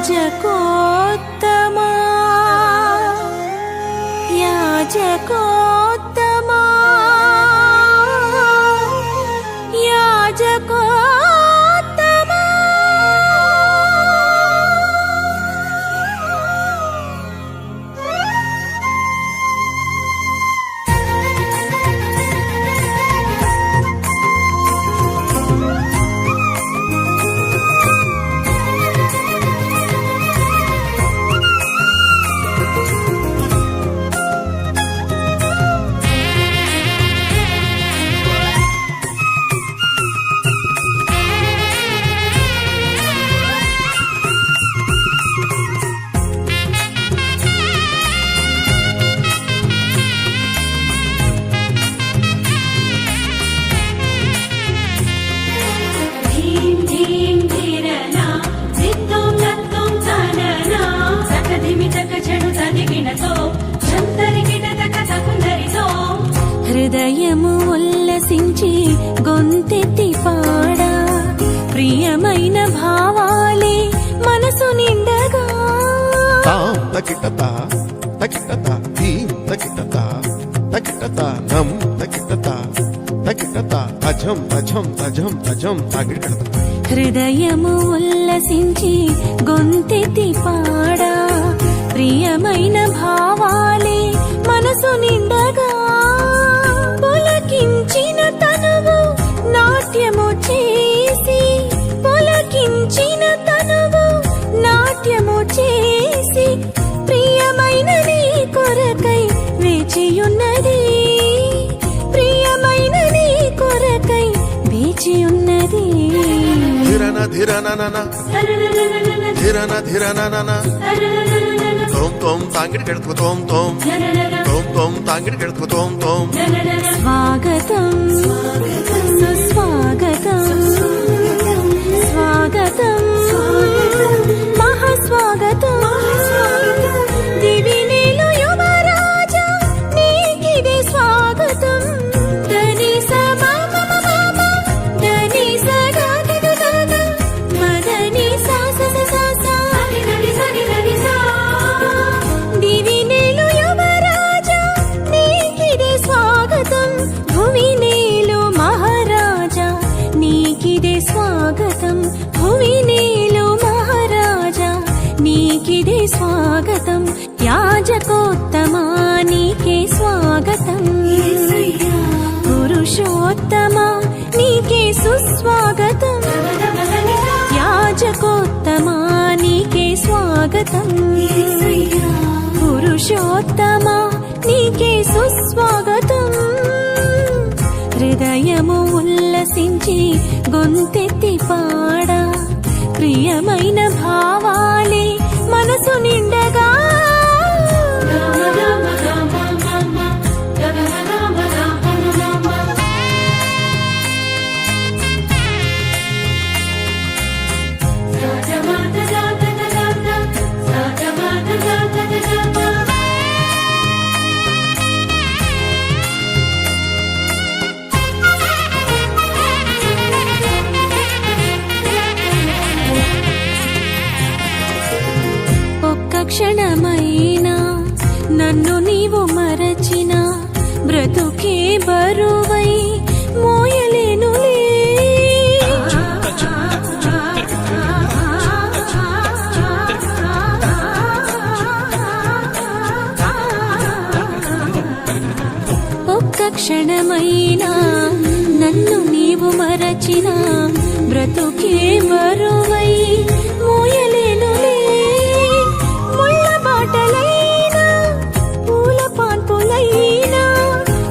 యాజకోత్తమా యాజకోత్తమా యాజకోత్తమా హృదయము ఉల్లసించి గొంతెత్తి పాడా ప్రియమైన భావాలే మనసు నిండగా తకిటత తకిటత తకిటత తకిటత నం తకిటత తకిటత అజం అజం అజం అజం తకిటత హృదయము ఉల్లసించి గొంతెత్తి పాడా ప్రియమైన భావాలే మనసు నిండగా పొలకించిన తనువు నాట్యము చేసి పొలకించిన తనువు నాట్యము చేసి ప్రియమైన నీ కొరకై వేచియున్నది ప్రియమైన నీ కొరకై వేచియున్నది ధిరన ధిరన ధిరన ధిరన తోం తోం తాంగిడి కెడుకు తోం తోం తోం తోం తాంగిడి కెడుకు తోం తోం స్వాగతం సుస్వాగతం స్వాగతం మహాస్వాగతం దివినేలు యువరాజా నీకిదే స్వాగతం ధనిస మమ మమ ధనిస గగ గగ మదని సా సా సా సా దివినేలు యువరాజా నీకిదే స్వాగతం భువినేలు మహారాజా నీకిదే స్వాగతం భువినేలు మహారాజా నీకిదే స్వాగతం యాజకోత్తమా నీకే స్వాగతం పురుషోత్తమా నీకే సుస్వాగతం యాజకోత్తమా నీకే స్వాగతం పురుషోత్తమా నీకే సుస్వాగతం హృదయము ఉల్లసించి గొంతెత్తి పాడా ప్రియమైన భావాలే మనసు నిండగా క్షణమైనా నన్ను నీవు మరచిన బ్రతుకే బరువై మోయలేనులే ఒక్క క్షణమైనా నన్ను నీవు మరచిన బ్రతుకే బరువై మోయలేనులే పూల పాన్పులైనా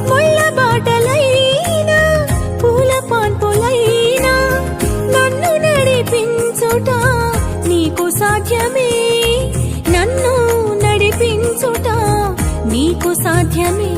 ముళ్ళ బాటలైనా పూల పాన్పులైనా నన్ను నడిపించుట నీకు సాధ్యమే నన్ను నడిపించుట నీకు సాధ్యమే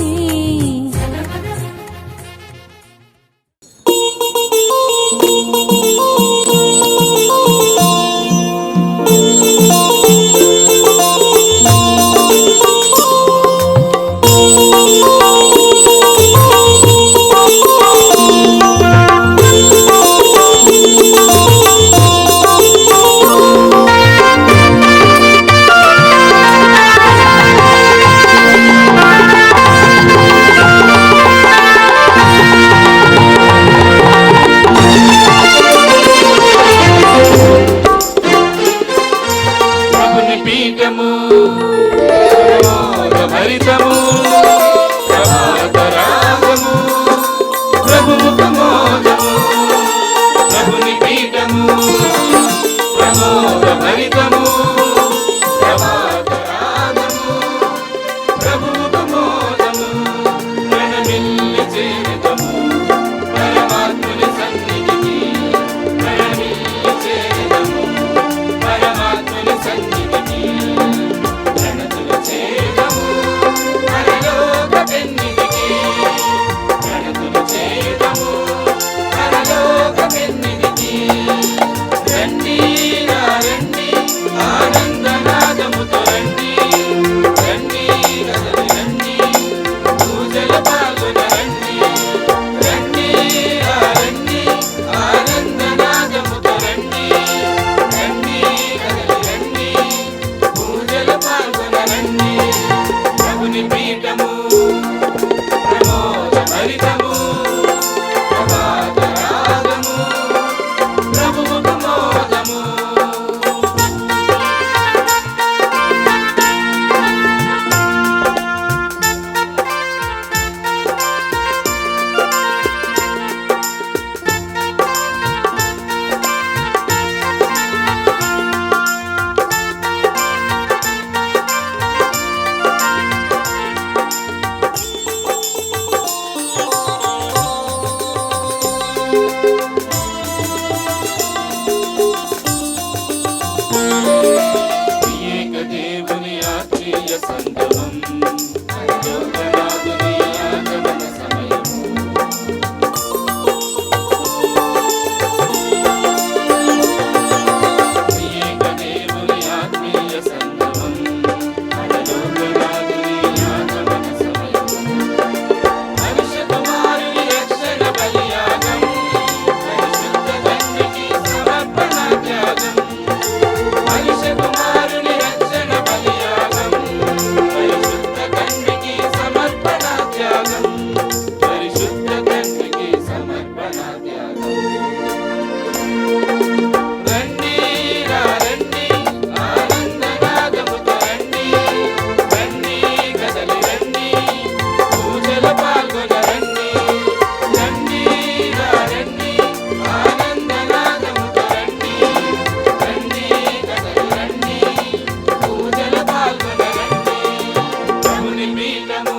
ఏక దేవుని ఆత్మీయ సంగమం, పరలోకనాథుని ఆగమన సమయము. ఏక దేవుని ఆత్మీయ సంగమం, పరలోకనాథుని ఆగమన సమయము. మనుష్య కుమారుని రక్షణ బలియాగం, పరిశుద్ధ తండ్రికి సమర్పణ త్యాగం. మనుష్య కుమారుని రక్షణ బలియాగం, పరిశుద్ధ తండ్రికి సమర్పణ త్యాగం. పరిశుద్ధ తండ్రికి సమర్పణ త్యాగం. రండి రా రండి, ఆనందనాదముతో రండి. రండి కదలి రండి, పూజలో పాల్గొన రండి. రండి రా రండి, ఆనందనాదముతో రండి. రండి కదలి రండి, పూజలో పాల్గొన రండి. ప్రభుని పీఠము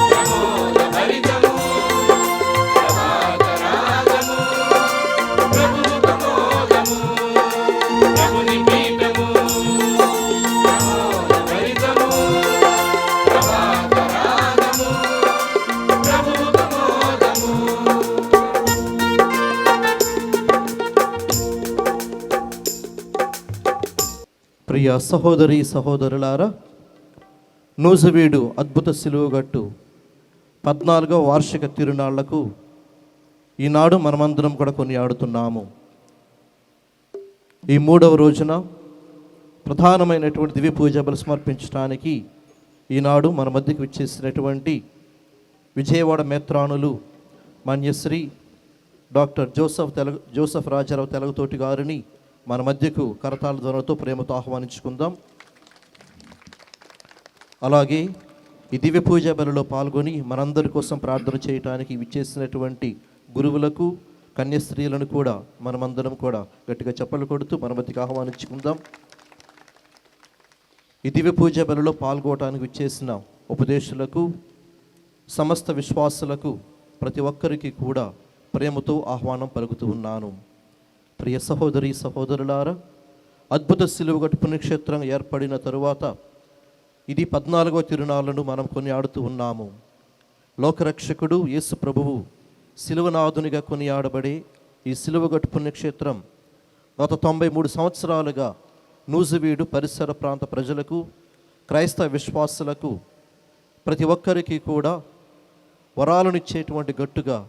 ప్రమోద భరితము, ప్రభాత రాగము, ప్రభువు ప్రమోదము. ప్రభుని పీఠము ప్రమోద భరితము, ప్రభాత రాగము, ప్రభువు ప్రమోదము. ప్రియ సహోదరి సహోదరులారా, నూజివీడు అద్భుత సిలువగట్టు 14వ వార్షిక తిరునాళ్లకు ఈనాడు మనమందరం కూడా కొనియాడుతున్నాము. ఈ 3వ రోజున ప్రధానమైనటువంటి దివ్య పూజలు సమర్పించడానికి ఈనాడు మన మధ్యకు విచ్చేసినటువంటి విజయవాడ మేత్రానులు మాన్యశ్రీ డాక్టర్ జోసఫ్ రాజారావు తెలగతోటి గారిని మన మధ్యకు కరతాళ ధ్వనులతో ప్రేమతో ఆహ్వానించుకుందాం. అలాగే ఈ దివ్య పూజ బలిలో పాల్గొని మనందరి కోసం ప్రార్థన చేయడానికి విచ్చేసినటువంటి గురువులకు కన్యస్త్రీలను కూడా మనమందరం కూడా గట్టిగా చప్పలు కొడుతూ మన మధ్యకి ఆహ్వానించుకుందాం. ఈ దివ్య పూజ బలిలో పాల్గొనడానికి విచ్చేసిన ఉపదేశులకు, సమస్త విశ్వాసులకు ప్రతి ఒక్కరికి కూడా ప్రేమతో ఆహ్వానం పలుకుతూ ఉన్నాను. ప్రియ సహోదరి సహోదరులారా, అద్భుత సిలువగట్టు పుణ్యక్షేత్రం ఏర్పడిన తరువాత ఇది 14వ తిరునాళ్లను మనం కొనియాడుతూ ఉన్నాము. లోకరక్షకుడు యేసు ప్రభువు సిలువనాథునిగా కొనియాడబడే ఈ సిలువగట్టు పుణ్యక్షేత్రం గత 93 సంవత్సరాలుగా నూజివీడు పరిసర ప్రాంత ప్రజలకు, క్రైస్తవ విశ్వాసులకు ప్రతి ఒక్కరికి కూడా వరాలనిచ్చేటువంటి గట్టుగా,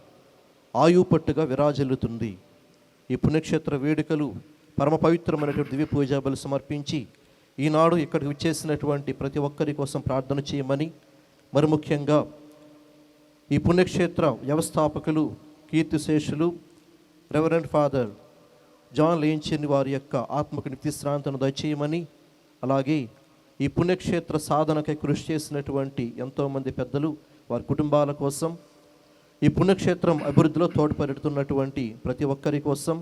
ఆయుపట్టుగా విరాజిల్లుతుంది. ఈ పుణ్యక్షేత్ర వేడుకలు పరమ పవిత్రమైనటువంటి దివ్య పూజా బలి సమర్పించి ఈనాడు ఇక్కడికి విచ్చేసినటువంటి ప్రతి ఒక్కరి కోసం ప్రార్థన చేయమని, మరి ముఖ్యంగా ఈ పుణ్యక్షేత్ర వ్యవస్థాపకులు కీర్తిశేషులు రెవరెండ్ ఫాదర్ జాన్ లేంచిని వారి యొక్క ఆత్మకు నిత్యశ్రాంతిని దయచేయమని, అలాగే ఈ పుణ్యక్షేత్ర సాధనకై కృషి చేసినటువంటి ఎంతోమంది పెద్దలు, వారి కుటుంబాల కోసం, ఈ పుణ్యక్షేత్రం అభివృద్ధిలో తోడ్పడుతున్నటువంటి ప్రతి ఒక్కరి కోసం,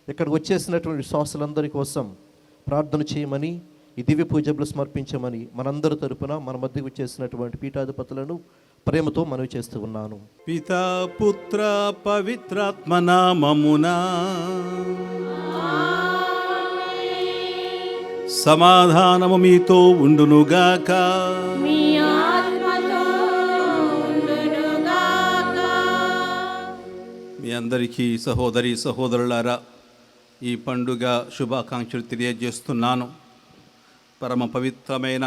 ఇక్కడికి వచ్చేసినటువంటి విశ్వాసులందరి కోసం ప్రార్థన చేయమని, ఈ దివ్య పూజలు సమర్పించమని మనందరి తరపున మన మధ్యకు వచ్చేసినటువంటి పీఠాధిపతులను ప్రేమతో మనవి చేస్తూ ఉన్నాను. పితా పుత్ర పవిత్రాత్మ నామమునా సమాధానము మీతో ఉండునుగాక. మీ ఆత్మతో ఉండునుగాక. మీ అందరికీ సహోదరి సహోదరులారా, ఈ పండుగ శుభాకాంక్షలు తెలియజేస్తున్నాను. పరమ పవిత్రమైన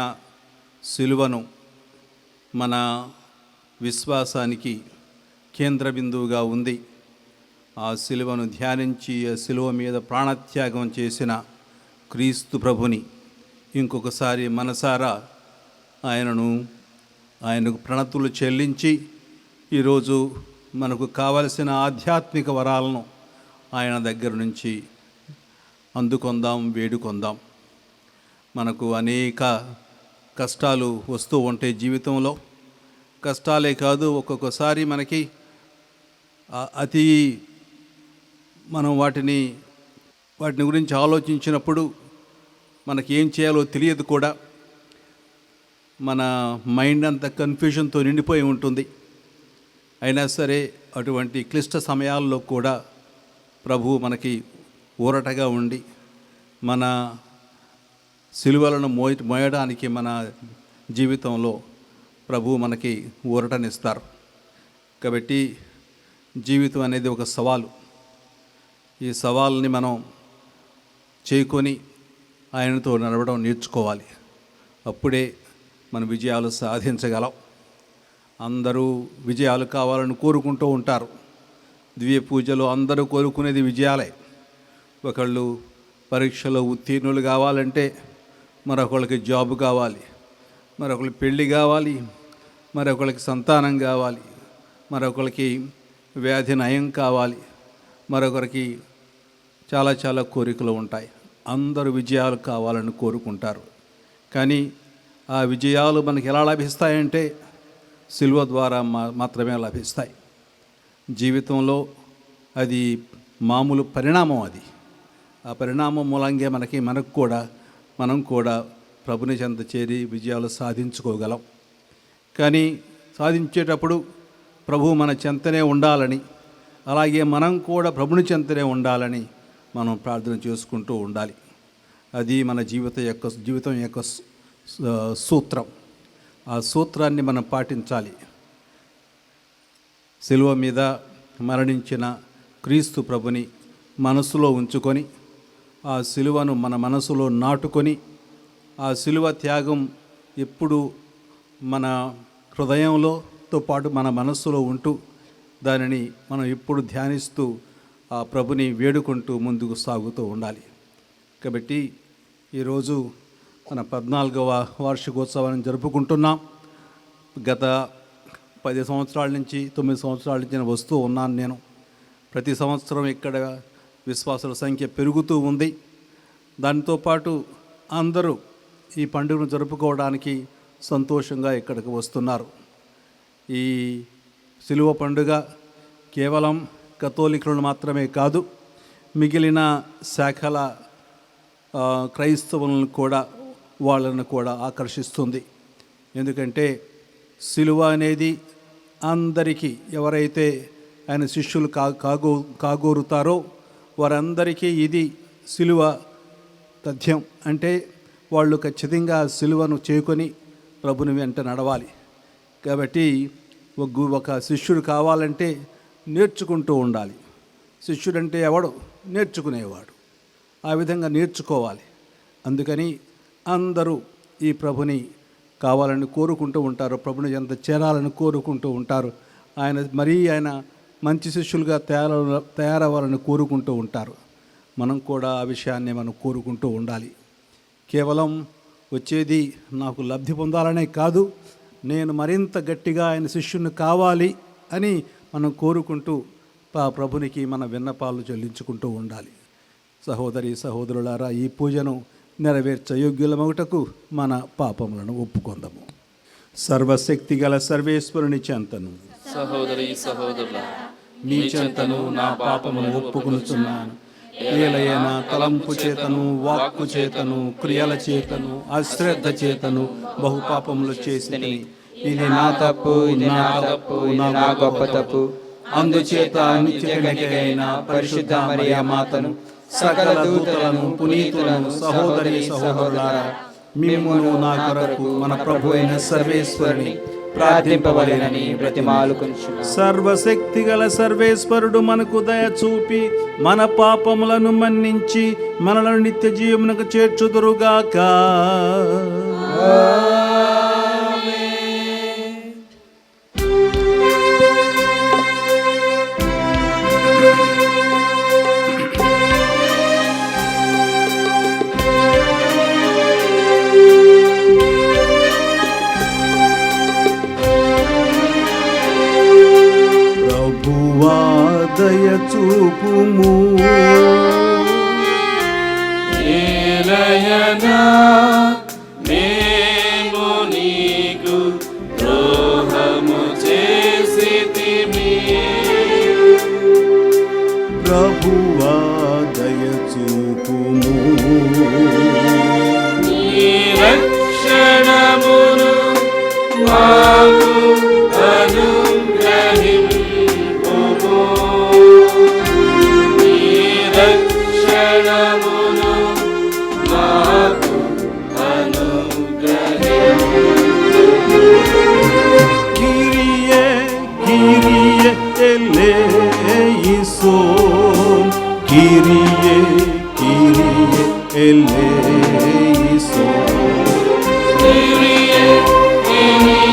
సిలువను మన విశ్వాసానికి కేంద్ర బిందువుగా ఉంది. ఆ సిలువను ధ్యానించి ఆ సిలువ మీద ప్రాణత్యాగం చేసిన క్రీస్తు ప్రభుని ఇంకొకసారి మనసారా ఆయనకు ప్రణతులు చెల్లించి ఈరోజు మనకు కావలసిన ఆధ్యాత్మిక వరాలను ఆయన దగ్గర నుంచి అందుకొందాం, వేడుకొందాం. మనకు అనేక కష్టాలు వస్తూ ఉంటాయి జీవితంలో. కష్టాలే కాదు, ఒక్కొక్కసారి మనకి మనం వాటిని గురించి ఆలోచించినప్పుడు మనకి ఏం చేయాలో తెలియదు కూడా. మన మైండ్ అంతా కన్ఫ్యూజన్తో నిండిపోయి ఉంటుంది. అయినా సరే అటువంటి క్లిష్ట సమయాల్లో కూడా ప్రభువు మనకి ఊరటగా ఉండి మన సిలువలను మోయడానికి మన జీవితంలో ప్రభు మనకి ఊరటనిస్తారు. కాబట్టి జీవితం అనేది ఒక సవాలు. ఈ సవాల్ని మనం చేకొని ఆయనతో నడవడం నేర్చుకోవాలి. అప్పుడే మన విజయాలు సాధించగలం. అందరూ విజయాలు కావాలని కోరుకుంటూ ఉంటారు. దివ్య పూజలో అందరూ కోరుకునేది విజయాలే. ఒకళ్ళు పరీక్షలో ఉత్తీర్ణులు కావాలంటే, మరొకళ్ళకి జాబ్ కావాలి, మరొకరికి పెళ్ళి కావాలి, మరొకరికి సంతానం కావాలి, మరొకరికి వ్యాధి నయం కావాలి, మరొకరికి చాలా చాలా కోరికలు ఉంటాయి. అందరూ విజయాలు కావాలని కోరుకుంటారు. కానీ ఆ విజయాలు మనకి ఎలా లభిస్తాయంటే సిలువ ద్వారా మాత్రమే లభిస్తాయి. జీవితంలో అది మామూలు పరిణామం. అది ఆ పరిణామం మూలంగా మనం కూడా ప్రభుని చెంత చేరి విజయాలు సాధించుకోగలం. కానీ సాధించేటప్పుడు ప్రభు మన చెంతనే ఉండాలని, అలాగే మనం కూడా ప్రభుని చెంతనే ఉండాలని మనం ప్రార్థన చేసుకుంటూ ఉండాలి. అది మన జీవితం యొక్క సూత్రం. ఆ సూత్రాన్ని మనం పాటించాలి. సిలువ మీద మరణించిన క్రీస్తు ప్రభుని మనసులో ఉంచుకొని, ఆ సిలువను మన మనసులో నాటుకొని, ఆ సిలువ త్యాగం ఎప్పుడు మన హృదయంలోతో పాటు మన మనస్సులో ఉంటూ దానిని మనం ఎప్పుడు ధ్యానిస్తూ ఆ ప్రభుని వేడుకుంటూ ముందుకు సాగుతూ ఉండాలి. కాబట్టి ఈరోజు మన 14వ వార్షికోత్సవాన్ని జరుపుకుంటున్నాం. గత 10 సంవత్సరాల నుంచి 9 సంవత్సరాల నుంచి నేను వస్తూ ఉన్నాను. నేను ప్రతి సంవత్సరం ఇక్కడ విశ్వాసుల సంఖ్య పెరుగుతూ ఉంది. దానితో పాటు అందరూ ఈ పండుగను జరుపుకోవడానికి సంతోషంగా ఇక్కడికి వస్తున్నారు. ఈ సిలువ పండుగ కేవలం కథోలికులను మాత్రమే కాదు, మిగిలిన శాఖల క్రైస్తవులను కూడా వాళ్ళను కూడా ఆకర్షిస్తుంది. ఎందుకంటే సిలువ అనేది అందరికీ, ఎవరైతే ఆయన శిష్యులు కాగోరుతారో వారందరికీ ఇది సిలువ తథ్యం. అంటే వాళ్ళు ఖచ్చితంగా సిలువను చేకొని ప్రభుని వెంట నడవాలి. కాబట్టి ఒక శిష్యుడు కావాలంటే నేర్చుకుంటూ ఉండాలి. శిష్యుడంటే ఎవడు? నేర్చుకునేవాడు. ఆ విధంగా నేర్చుకోవాలి. అందుకని అందరూ ఈ ప్రభుని కావాలని కోరుకుంటూ ఉంటారు, ప్రభుని ఎంత చేరాలని కోరుకుంటూ ఉంటారు. ఆయన మంచి శిష్యులుగా తయారవ్వాలని కోరుకుంటూ ఉంటారు. మనం కూడా ఆ విషయాన్ని మనం కోరుకుంటూ ఉండాలి. కేవలం వచ్చేది నాకు లబ్ధి పొందాలనే కాదు, నేను మరింత గట్టిగా ఆయన శిష్యుని కావాలి అని మనం కోరుకుంటూ ప్రభునికి మన విన్నపాలు చెల్లించుకుంటూ ఉండాలి. సహోదరులారా, ఈ పూజను నెరవేర్చయోగ్యులమగుటకు మన పాపములను ఒప్పుకొందాము. సర్వశక్తి గల సర్వేశ్వరుని చెంతను, సహోదరులారా, నీ చెంతను నా పాపమును ఒప్పుకొనుచున్నాను. ఏలైన తలంపు చేతను, వాక్కు చేతను, క్రియల చేతను, అశ్రద్ధ చేతను బహుపాపములు చేసిని. ఇది నా తప్పు, నా గొప్ప తప్పు. అందుచేత నిత్యకన్యకైన పరిశుద్ధ మరియ మాతను, సకల దూతలను, పునీతులను, సహోదరులారా, మిమ్మును నా కొరకు మన ప్రభు అయిన సర్వేశ్వరుని ప్రార్థింపవలెనని బ్రతిమాలుకొనుచున్నాను. సర్వశక్తి గల సర్వేశ్వరుడు మనకు దయ చూపి మన పాపములను మన్నించి మనలను నిత్య జీవమునకు చేర్చుదురుగాక. దయ చూపుము, ఏలయనా మేము నీకు ద్రోహము చేసితిమి. ప్రభువా దయ చూపుము, నీ రక్షణమును మాకు అనుగ్రహింపుము. నీ రక్షణమును eleison. Kyrie, Kyrie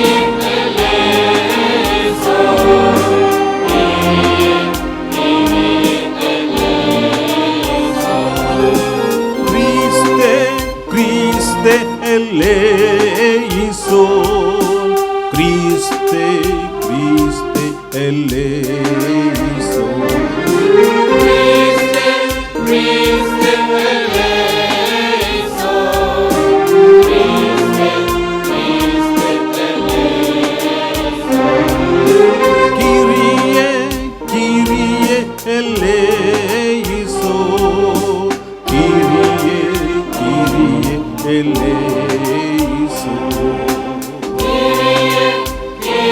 eleison. Kyrie, Kyrie eleison. Christe, Christe eleison. Christe, Christe eleison. Christe, Christe eleison. Christe, Christe eleison. Kyrie, Kyrie eleison. Kyrie, Kyrie eleison. Kyrie, Kyrie eleison. Kyrie, Kyrie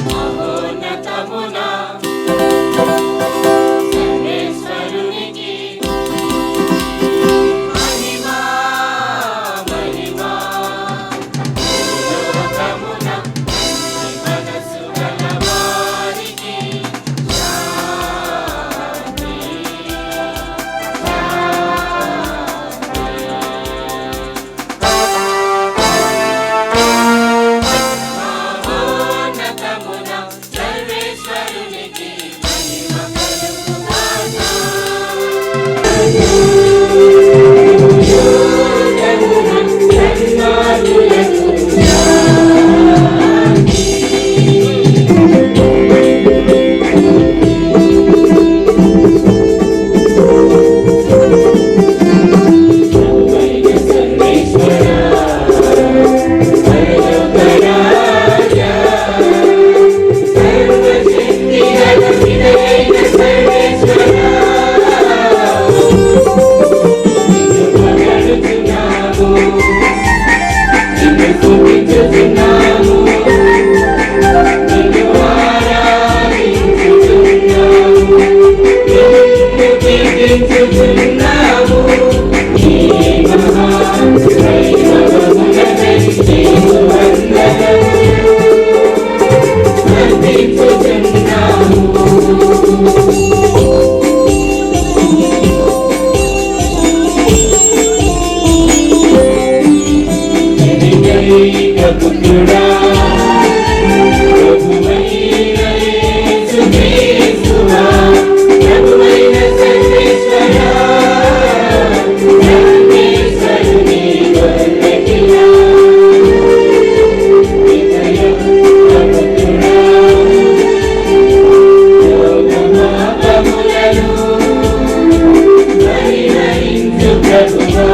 మహోన్నతమున సర్వేశ్వరునికి మహిమా మహిమా. భూలోకమున మనసు గలవారికి శాంతి. మహోన్నతమున సర్వేశ్వరునికి మహిమ కలుగుగాక. ప్రభువా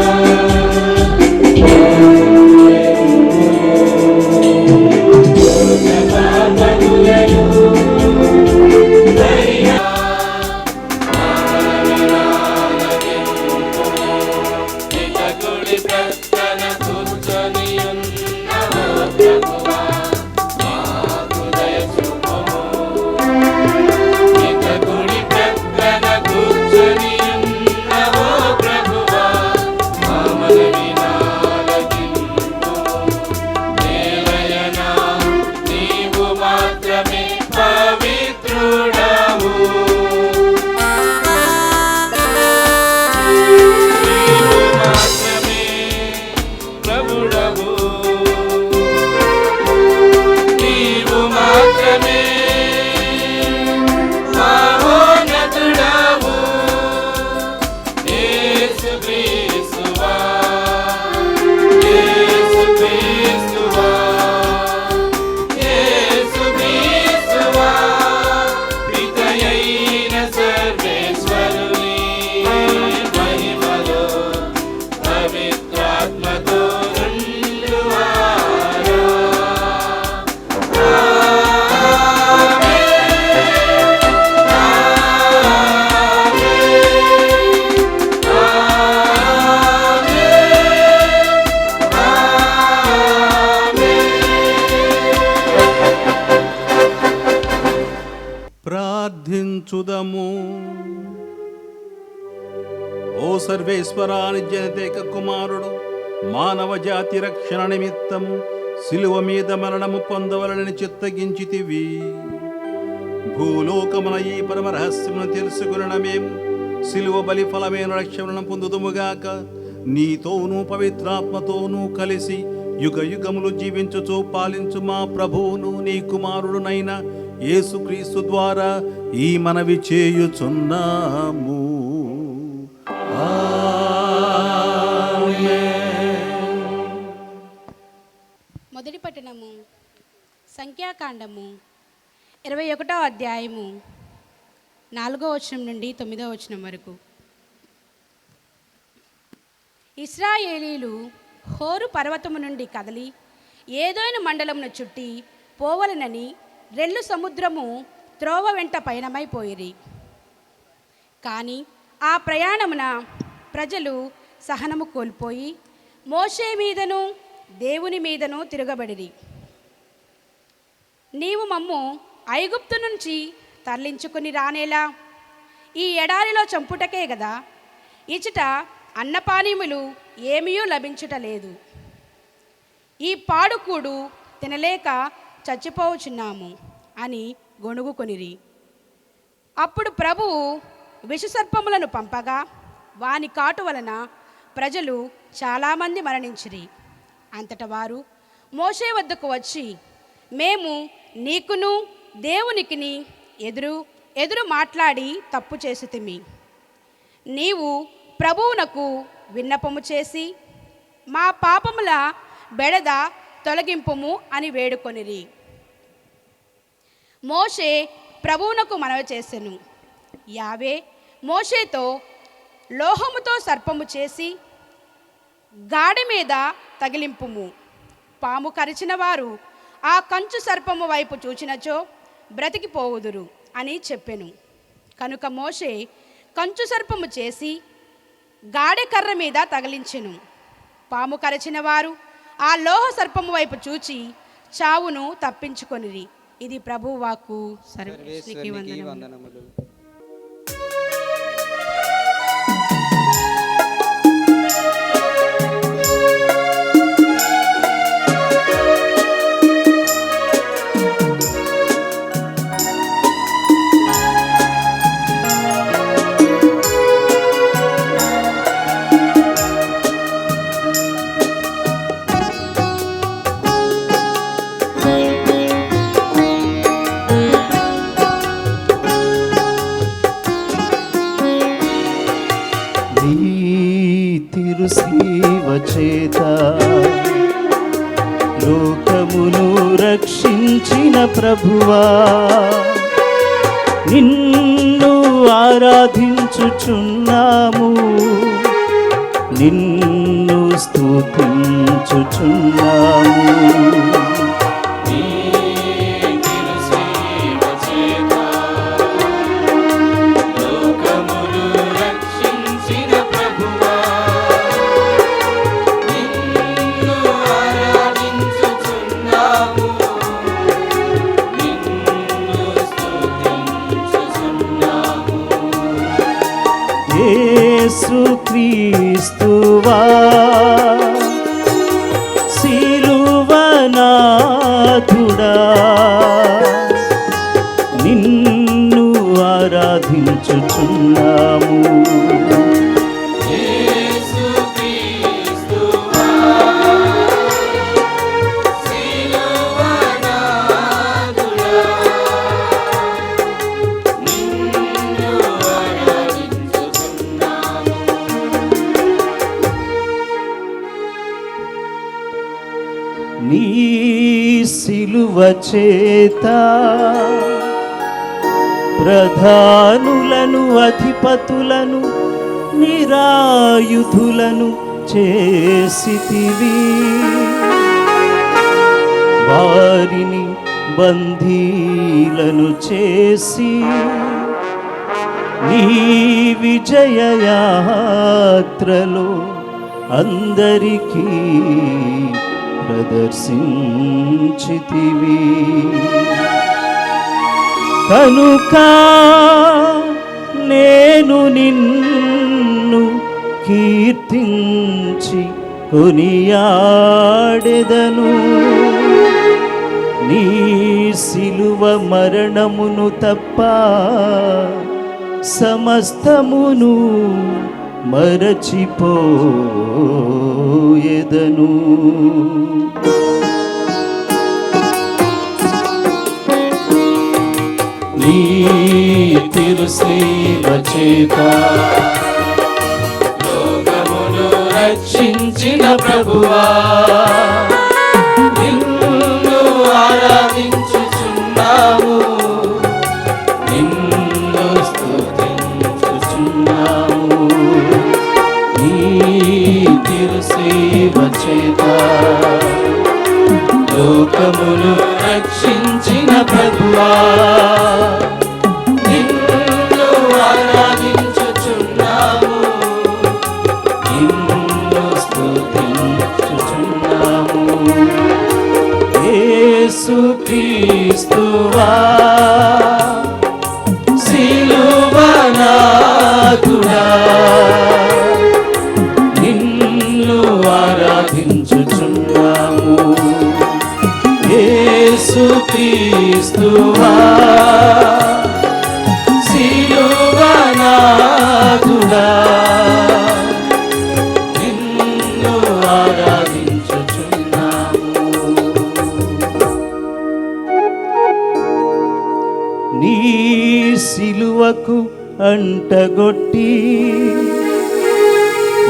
స్తుతించుదము. ఓ సర్వేశ్వరా, నిత్యనితేక కుమారుడు మానవ జాతి రక్షణ నిమిత్తం సిలువ మీద మరణము పొందవలనని చిత్తగించితివి. భూలోకమున ఈ పరమ రహస్యమును తెలుసుకున్న మేము సిలువ బలి ఫలమైన రక్షణను పొందుదుముగాక. నీతోనూ పవిత్రాత్మతోనూ కలిసి యుగ యుగములు జీవించుచు పాలించు మా ప్రభువును నీ కుమారుడునైన యేసుక్రీస్తు ద్వారా ఈ మనవి చేయుచున్నాము. మొదటి పట్టణము సంఖ్యాకాండము 21వ అధ్యాయము 4వ వచనం నుండి 9వ వచనం వరకు. ఇశ్రాయేలీలు హోరు పర్వతము నుండి కదలి ఏదోను మండలమును చుట్టి పోవలనని రెల్లు సముద్రము త్రోవ వెంట పయనమైపోయిరి. కానీ ఆ ప్రయాణమున ప్రజలు సహనము కోల్పోయి మోషే మీదను దేవుని మీదను తిరగబడిరి. నీవు మమ్ము ఐగుప్తు నుంచి తరలించుకుని రానేలా ఈ ఎడారిలో చంపుటకే గదా, ఇచట అన్నపానీములు ఏమీయూ లభించుటలేదు. ఈ పాడుకూడు తినలేక చచ్చిపోవచున్నాము అని గొణుగుకొనిరి. అప్పుడు ప్రభువు విషసర్పములను పంపగా వాని కాటు వలన ప్రజలు చాలామంది మరణించిరి. అంతట వారు మోషే వద్దకు వచ్చి, మేము నీకును దేవునికిని ఎదురు మాట్లాడి తప్పు చేసితిమి. నీవు ప్రభువునకు విన్నపము చేసి మా పాపముల బెడద తొలగింపుము అని వేడుకొనిరి. మోషే ప్రభువునకు మనవి చేసెను. యావే మోషేతో, లోహముతో సర్పము చేసి గాడి మీద తగిలింపుము. పాము కరిచిన వారు ఆ కంచు సర్పము వైపు చూచినచో బ్రతికిపోవుదురు అని చెప్పెను. కనుక మోషే కంచు సర్పము చేసి గాడి కర్ర మీద తగిలించెను. పాము కరిచిన వారు ఆ లోహ సర్పము వైపు చూచి చావును తప్పించుకొనిరి. ఇది ప్రభువు వాక్కు. సర్వేశ్వరునికి వందనములు. తిరుసేవ చేత లోకమును రక్షించిన ప్రభువా, నిన్ను ఆరాధించుచున్నాము, నిన్ను స్తుతించుచున్నాము. యేసుక్రీస్తువా, సిలువనాథుడా, నిన్ను ఆరాధించుచున్నాము. నీ సిలువ చేత ప్రధానులను అధిపతులను నిరాయుధులను చేసితివి, వారిని బందీలను చేసి నీ విజయయాత్రలో అందరికీ ప్రదర్శించితివి. కనుక నేను నిన్ను కీర్తించి కొనియాడెదను. నీ సిలువ మరణమును తప్ప సమస్తమును మరచిపోయెదను. నీ తిరుసేవ చేత లోకమును రక్షించిన ప్రభువా, నిన్ను ఆరాధించుచున్నాము, నిన్ను స్తుతించుచున్నాము. నీ తిరుసేవ చేత లోకమును రక్షించిన ప్రభువా, నిన్ను ఆరాధించుచున్నాము, నిన్ను స్తుతించుచున్నాము. యేసుక్రీస్తువా సిలువనాథుడా, నిన్ను ఆరాధించుచున్నాము. యేసుక్రీస్తువా సిలువనాథుడా, నిన్ను ఆరాధించుచున్నాము. నీ సిలువకు అంటగొట్టి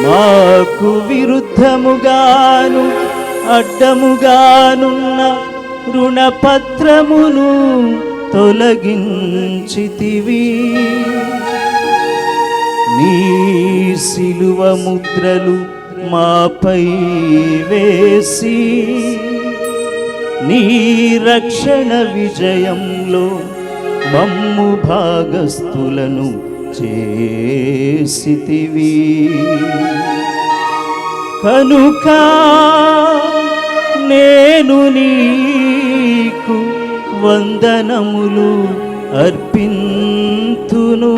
మాకు విరుద్ధముగాను అడ్డముగానున్న రుణపత్రమును తొలగించితివి. నీ సిలువ ముద్రలు మాపై వేసి నీ రక్షణ విజయంలో మమ్ము భాగస్థులను చేసితివి. కనుక నేను నీకు వందనములు అర్పింతును.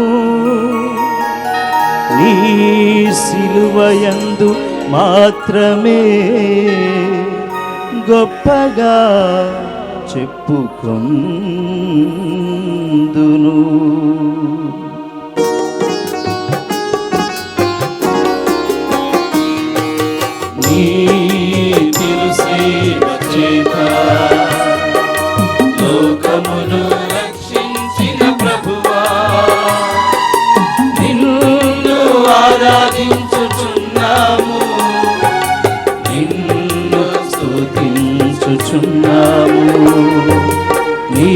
నీ సిలువయందు మాత్రమే గొప్పగా చెప్పుకొందును. నీ తిరుసేవ చేత లోకమును రక్షించిన ప్రభువా, నిన్ను ఆరాధించుచున్నాము, నిన్ను స్తుతించుచున్నాము. నీ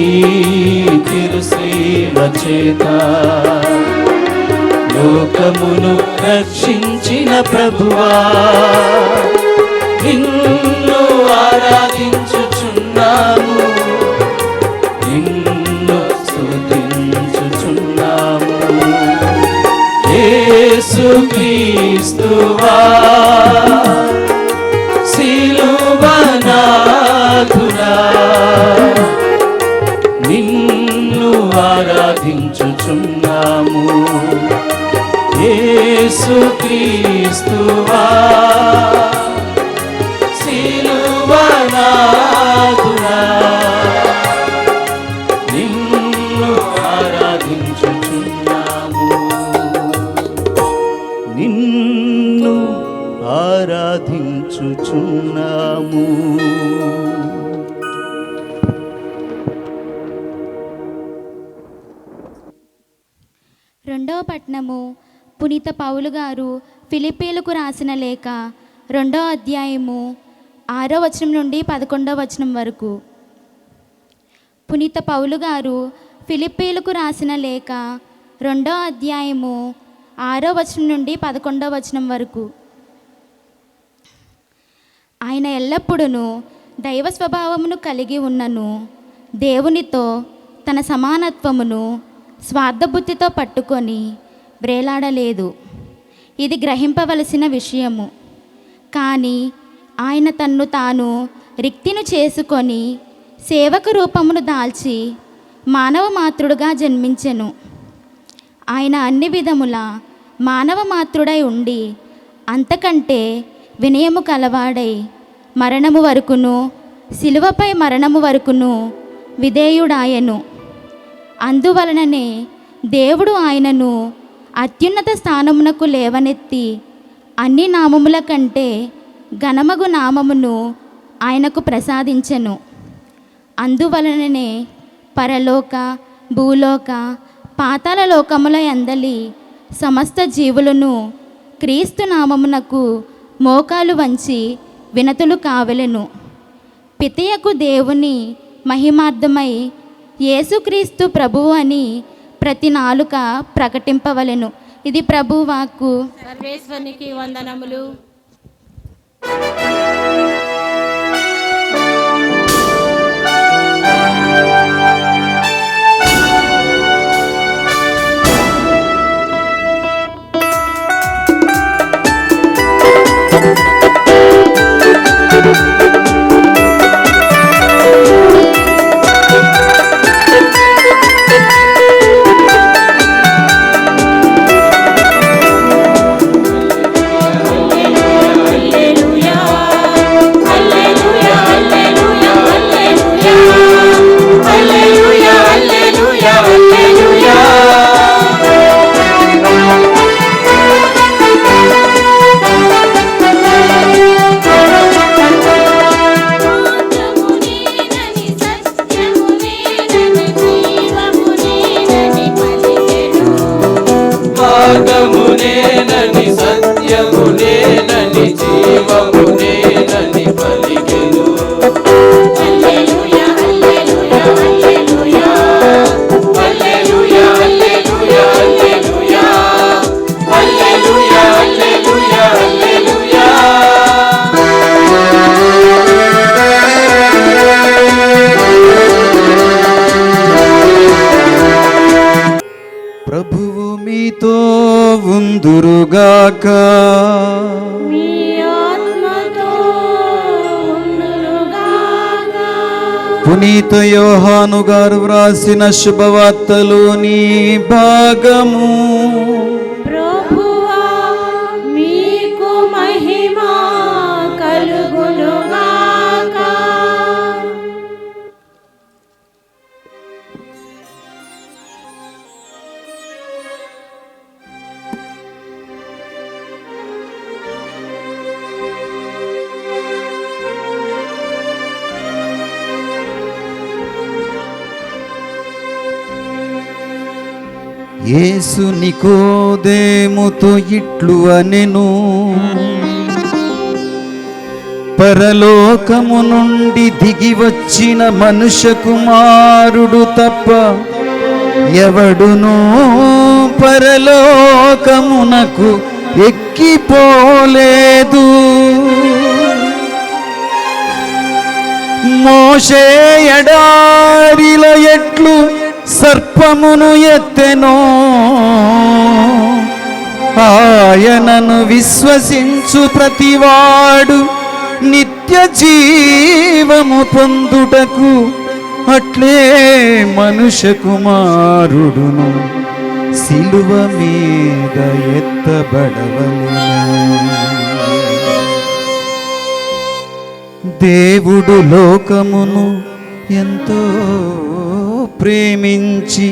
తిరుసేవ చేత లోకమును రక్షించిన ప్రభువా, నిన్ను ఆరాధించుచున్నాము, నిన్ను స్తుతించుచున్నాము. యేసుక్రీస్తువా సిలువనాథుడా, నిన్ను ఆరాధించుచున్నాము. యేసుక్రీస్తువా సిలువనాథుడా, నిన్ను ఆరాధించుచున్నాము. నిన్ను ఆరాధించుచున్నాము. రెండవ పట్నము పునీత పౌలు గారు ఫిలిప్పీలకు రాసిన లేఖ 2వ అధ్యాయము 6వ వచనం నుండి 11వ వచనం వరకు. పునీత పౌలు గారు ఫిలిప్పీలకు రాసిన లేఖ 2వ అధ్యాయము 6వ వచనం నుండి 11వ వచనం వరకు. ఆయన ఎల్లప్పుడూ దైవ స్వభావమును కలిగి ఉన్నను, దేవునితో తన సమానత్వమును స్వార్థబుద్ధితో పట్టుకొని వ్రేలాడలేదు. ఇది గ్రహింపవలసిన విషయము. కానీ ఆయన తన్ను తాను రిక్తిని చేసుకొని సేవక రూపమును దాల్చి మానవ మాతృడుగా జన్మించెను. ఆయన అన్ని విధముల మానవ మాతృడై ఉండి అంతకంటే వినయము కలవాడై మరణము వరకును, శిలువపై మరణము వరకును విధేయుడాయను. అందువలననే దేవుడు ఆయనను అత్యున్నత స్థానమునకు లేవనెత్తి అన్ని నామముల కంటే ఘనమగు నామమును ఆయనకు ప్రసాదించెను. అందువలననే పరలోక, భూలోక, పాతాళ లోకముల యందలి సమస్త జీవులను క్రీస్తు నామమునకు మోకాలు వంచి వినతులు కావలెను. పితయకు దేవుని మహిమార్థమై యేసుక్రీస్తు ప్రభువు అని ప్రతి నాలుక ప్రకటింపవలెను. ఇది ప్రభువాక్కు. సర్వేశ్వరునికి వందనములు. మార్గమునేనని సత్యమునేనని జీవమునేనని పలికెను. హల్లెలూయా హల్లెలూయా హల్లెలూయా హల్లెలూయా హల్లెలూయా హల్లెలూయా హల్లెలూయా హల్లెలూయా హల్లెలూయా. ప్రభువు మీతో ఉందురుగాక. మీ ఆత్మతో ఉండునుగాక. పునీత యోహాను గారు వ్రాసిన శుభవార్తలోని భాగము. ప్రభువా మీకు మహిమ కలుగునుగాక. యేసు నికోదేముతో ఇట్లు అనెను, పరలోకము నుండి దిగి వచ్చిన మనుష్య కుమారుడు తప్ప ఎవడునూ పరలోకమునకు ఎక్కిపోలేదు. మోషే ఎడారిలో ఎట్లు సర్పమును ఎత్తెనో, ఆయనను విశ్వసించు ప్రతివాడు నిత్య జీవము పొందుటకు అట్లే మనుష్య కుమారుడును సిలువ మీద ఎత్తబడవలెను. దేవుడు లోకమును ఎంతో ప్రేమించి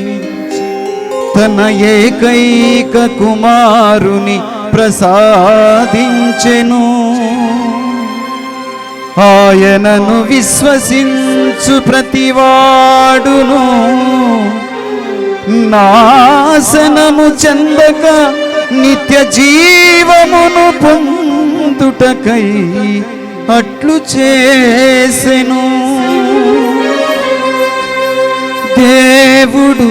తన ఏకైక కుమారుని ప్రసాదించెను. ఆయనను విశ్వసించు ప్రతివాడును నాశనము చెందక నిత్య జీవమును పొందుటకై అట్లు చేసెను. దేవుడు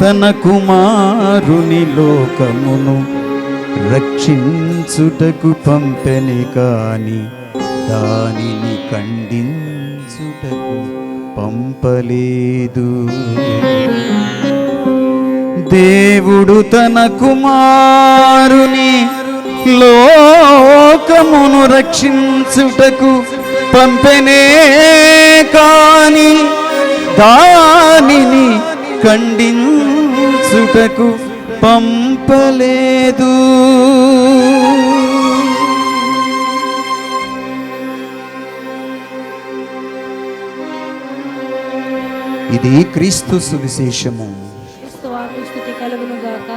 తన కుమారుని లోకమును రక్షించుటకు పంపెని కాని దానిని ఖండించుటకు పంపలేదు. దేవుడు తన కుమారుని లోకమును రక్షించుటకు పంపెనే కాని దానిని ఖండించుటకు పంపలేదు. ఇది క్రీస్తు సువిశేషము. క్రీస్తువాకు స్తుతి కలుగును గాక.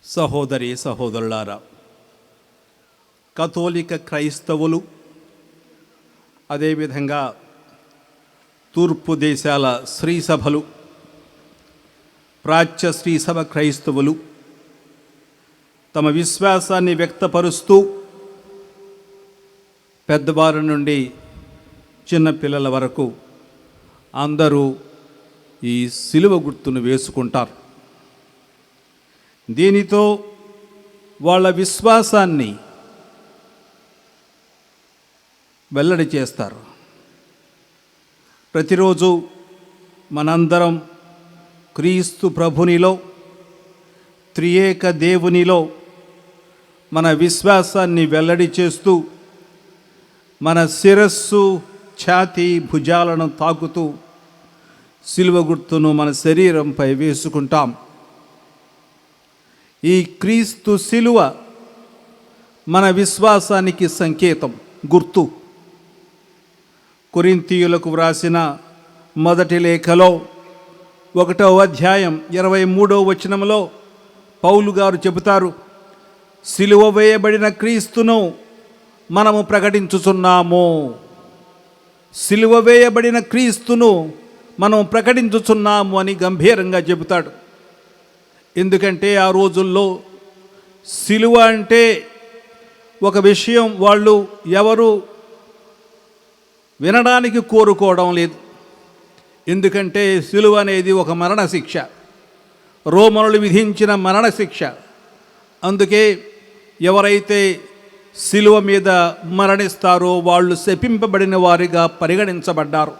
సహోదరి సహోదరులారా, కథోలిక క్రైస్తవులు, అదేవిధంగా తూర్పు దేశాల శ్రీసభలు, ప్రాచ్య శ్రీసభ క్రైస్తవులు తమ విశ్వాసాన్ని వ్యక్తపరుస్తూ పెద్దవారి నుండి చిన్నపిల్లల వరకు అందరూ ఈ సిలువ గుర్తును వేసుకుంటారు. దీనితో వాళ్ళ విశ్వాసాన్ని వెల్లడి చేస్తారు. ప్రతిరోజు మనందరం క్రీస్తు ప్రభునిలో, త్రియేక దేవునిలో మన విశ్వాసాన్ని వెల్లడి చేస్తూ మన శిరస్సు, ఛాతీ, భుజాలను తాకుతూ సిలువ గుర్తును మన శరీరంపై వేసుకుంటాం. ఈ క్రీస్తు సిలువ మన విశ్వాసానికి సంకేతం, గుర్తు. కొరింథీయులకు వ్రాసిన మొదటి లేఖలో 1వ అధ్యాయం 23వ వచనంలో పౌలు గారు చెబుతారు, సిలువ వేయబడిన క్రీస్తును మనము ప్రకటించుచున్నాము. సిలువ వేయబడిన క్రీస్తును మనం ప్రకటించుచున్నాము అని గంభీరంగా చెబుతాడు. ఎందుకంటే ఆ రోజుల్లో సిలువ అంటే ఒక విషయం వాళ్ళు ఎవరు వినడానికి కోరుకోవడం లేదు. ఎందుకంటే సిలువ అనేది ఒక మరణశిక్ష, రోమనులు విధించిన మరణశిక్ష. అందుకే ఎవరైతే సిలువ మీద మరణిస్తారో వాళ్ళు శపింపబడిన వారిగా పరిగణించబడ్డారు.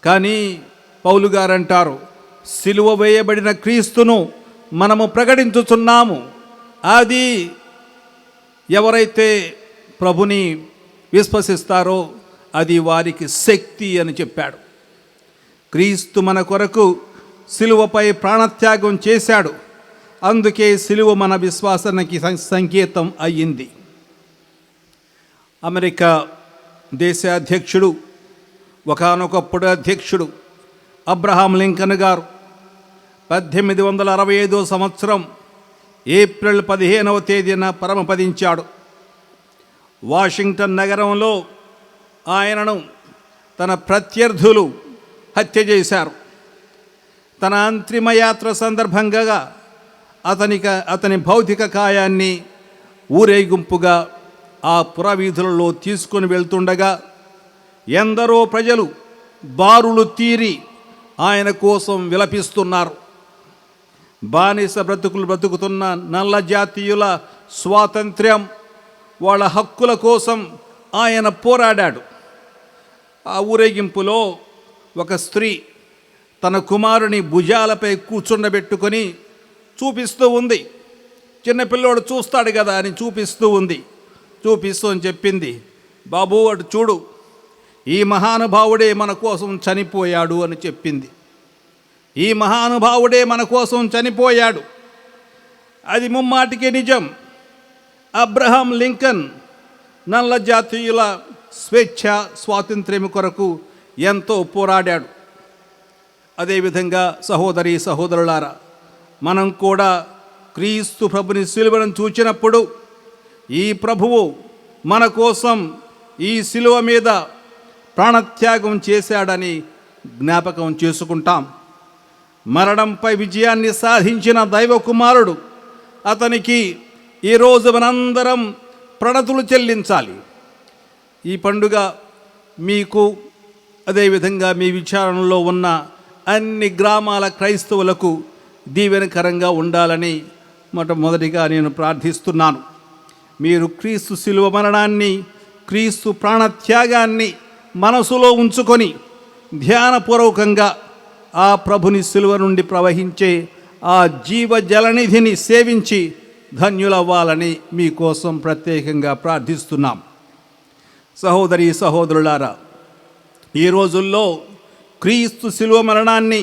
కానీ పౌలు గారు అంటారు, సిలువ వేయబడిన క్రీస్తును మనము ప్రకటించుచున్నాము. అది ఎవరైతే ప్రభుని విశ్వసిస్తారో అది వారికి శక్తి అని చెప్పాడు. క్రీస్తు మన కొరకు సిలువపై ప్రాణత్యాగం చేశాడు. అందుకే సిలువ మన విశ్వాసానికి సంకేతం అయ్యింది. అమెరికా దేశ అధ్యక్షుడు, ఒకానొకప్పుడు అధ్యక్షుడు అబ్రహాం లింకన్ గారు 1865 సంవత్సరం ఏప్రిల్ 15వ తేదీన పరమపదించాడు. వాషింగ్టన్ నగరంలో ఆయనను తన ప్రత్యర్థులు హత్య చేశారు. తన అంతిమ యాత్ర సందర్భంగా అతని భౌతిక కాయాన్ని ఊరేగింపుగా ఆ పురవీధులలో తీసుకొని వెళ్తుండగా ఎందరో ప్రజలు బారులు తీరి ఆయన కోసం విలపిస్తున్నారు. బానిస బ్రతుకులు బ్రతుకుతున్న నల్ల జాతీయుల స్వాతంత్ర్యం, వాళ్ళ హక్కుల కోసం ఆయన పోరాడాడు. ఆ ఊరేగింపులో ఒక స్త్రీ తన కుమారుని భుజాలపై కూర్చుండబెట్టుకొని చూపిస్తూ ఉంది. చిన్నపిల్లోడు చూస్తాడు కదా అని చూపిస్తూ ఉంది. చూపిస్తూ అని చెప్పింది, బాబు అటు చూడు, ఈ మహానుభావుడే మన కోసం చనిపోయాడు అని చెప్పింది. ఈ మహానుభావుడే మన కోసం చనిపోయాడు. అది ముమ్మాటికి నిజం. అబ్రహాం లింకన్ నల్ల జాతీయుల స్వేచ్ఛ స్వాతంత్ర్యం కొరకు ఎంతో పోరాడాడు. అదేవిధంగా సహోదరి సహోదరులారా, మనం కూడా క్రీస్తు ప్రభుని సిలువను చూచినప్పుడు ఈ ప్రభువు మన కోసం ఈ సిలువ మీద ప్రాణత్యాగం చేశాడని జ్ఞాపకం చేసుకుంటాం. మరణంపై విజయాన్ని సాధించిన దైవ కుమారుడు, అతనికి ఈరోజు మనందరం ప్రణతులు చెల్లించాలి. ఈ పండుగ మీకు అదేవిధంగా మీ విచారణలో ఉన్న అన్ని గ్రామాల క్రైస్తవులకు దీవెనకరంగా ఉండాలని మొట్టమొదటిగా నేను ప్రార్థిస్తున్నాను. మీరు క్రీస్తు శిలువ మరణాన్ని, క్రీస్తు ప్రాణత్యాగాన్ని మనసులో ఉంచుకొని ధ్యానపూర్వకంగా ఆ ప్రభుని శిలువ నుండి ప్రవహించే ఆ జీవ జలనిధిని సేవించి ధన్యులవ్వాలని మీకోసం ప్రత్యేకంగా ప్రార్థిస్తున్నాం. సహోదరి సహోదరులారా, ఈ రోజుల్లో క్రీస్తు శిలువ మరణాన్ని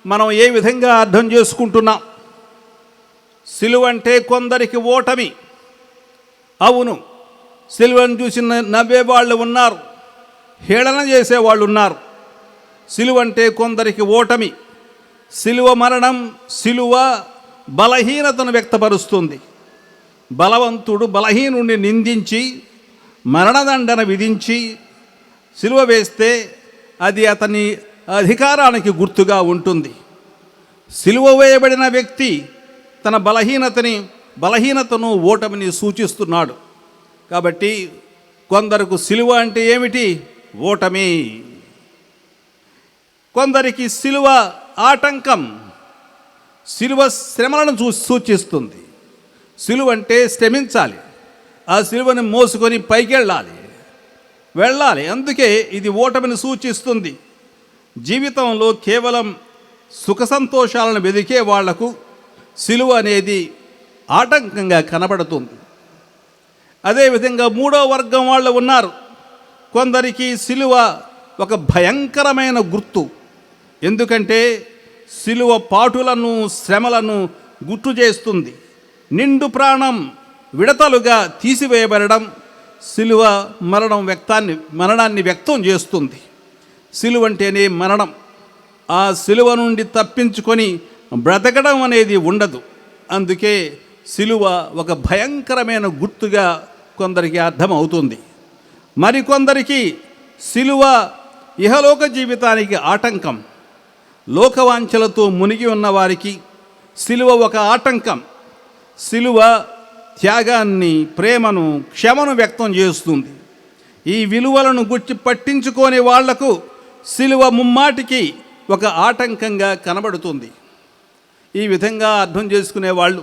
మనం ఏ విధంగా అర్థం చేసుకుంటున్నాం? శిలువ అంటే కొందరికి ఓటమి. అవును, శిలువను చూసి నవ్వేవాళ్ళు ఉన్నారు, హేళన చేసేవాళ్ళు ఉన్నారు. శిలువ అంటే కొందరికి ఓటమి. శిలువ మరణం, శిలువ బలహీనతను వ్యక్తపరుస్తుంది. బలవంతుడు బలహీనుడిని నిందించి మరణదండన విధించి శిలువ వేస్తే అది అతని అధికారానికి గుర్తుగా ఉంటుంది. శిలువ వేయబడిన వ్యక్తి తన బలహీనతను ఓటమిని సూచిస్తున్నాడు. కాబట్టి కొందరకు శిలువ అంటే ఏమిటి? ఓటమి. కొందరికి శిలువ ఆటంకం. శిలువ శ్రమలను సూచిస్తుంది. శిలువ అంటే శ్రమించాలి, ఆ శిలువని మోసుకొని పైకి వెళ్ళాలి. అందుకే ఇది ఓటమిని సూచిస్తుంది. జీవితంలో కేవలం సుఖ సంతోషాలను వెదికే వాళ్లకు శిలువ అనేది ఆటంకంగా కనబడుతుంది. అదేవిధంగా మూడో వర్గం వాళ్ళు ఉన్నారు. కొందరికి శిలువ ఒక భయంకరమైన గుర్తు. ఎందుకంటే శిలువ పాటులను, శ్రమలను గుర్తు చేస్తుంది. నిండు ప్రాణం విడతలుగా తీసివేయబడడం శిలువ మరణాన్ని వ్యక్తం చేస్తుంది. శిలువ అంటేనే మరణం. ఆ శిలువ నుండి తప్పించుకొని బ్రతకడం అనేది ఉండదు. అందుకే శిలువ ఒక భయంకరమైన గుర్తుగా కొందరికి అర్థమవుతుంది. మరికొందరికి శిలువ ఇహలోక జీవితానికి ఆటంకం. లోకవాంఛలతో మునిగి ఉన్నవారికి శిలువ ఒక ఆటంకం. శిలువ త్యాగాన్ని, ప్రేమను, క్షమను వ్యక్తం చేస్తుంది. ఈ విలువలను గుర్తి పట్టించుకోని వాళ్లకు శిలువ ముమ్మాటికి ఒక ఆటంకంగా కనబడుతుంది. ఈ విధంగా అర్థం చేసుకునే వాళ్ళు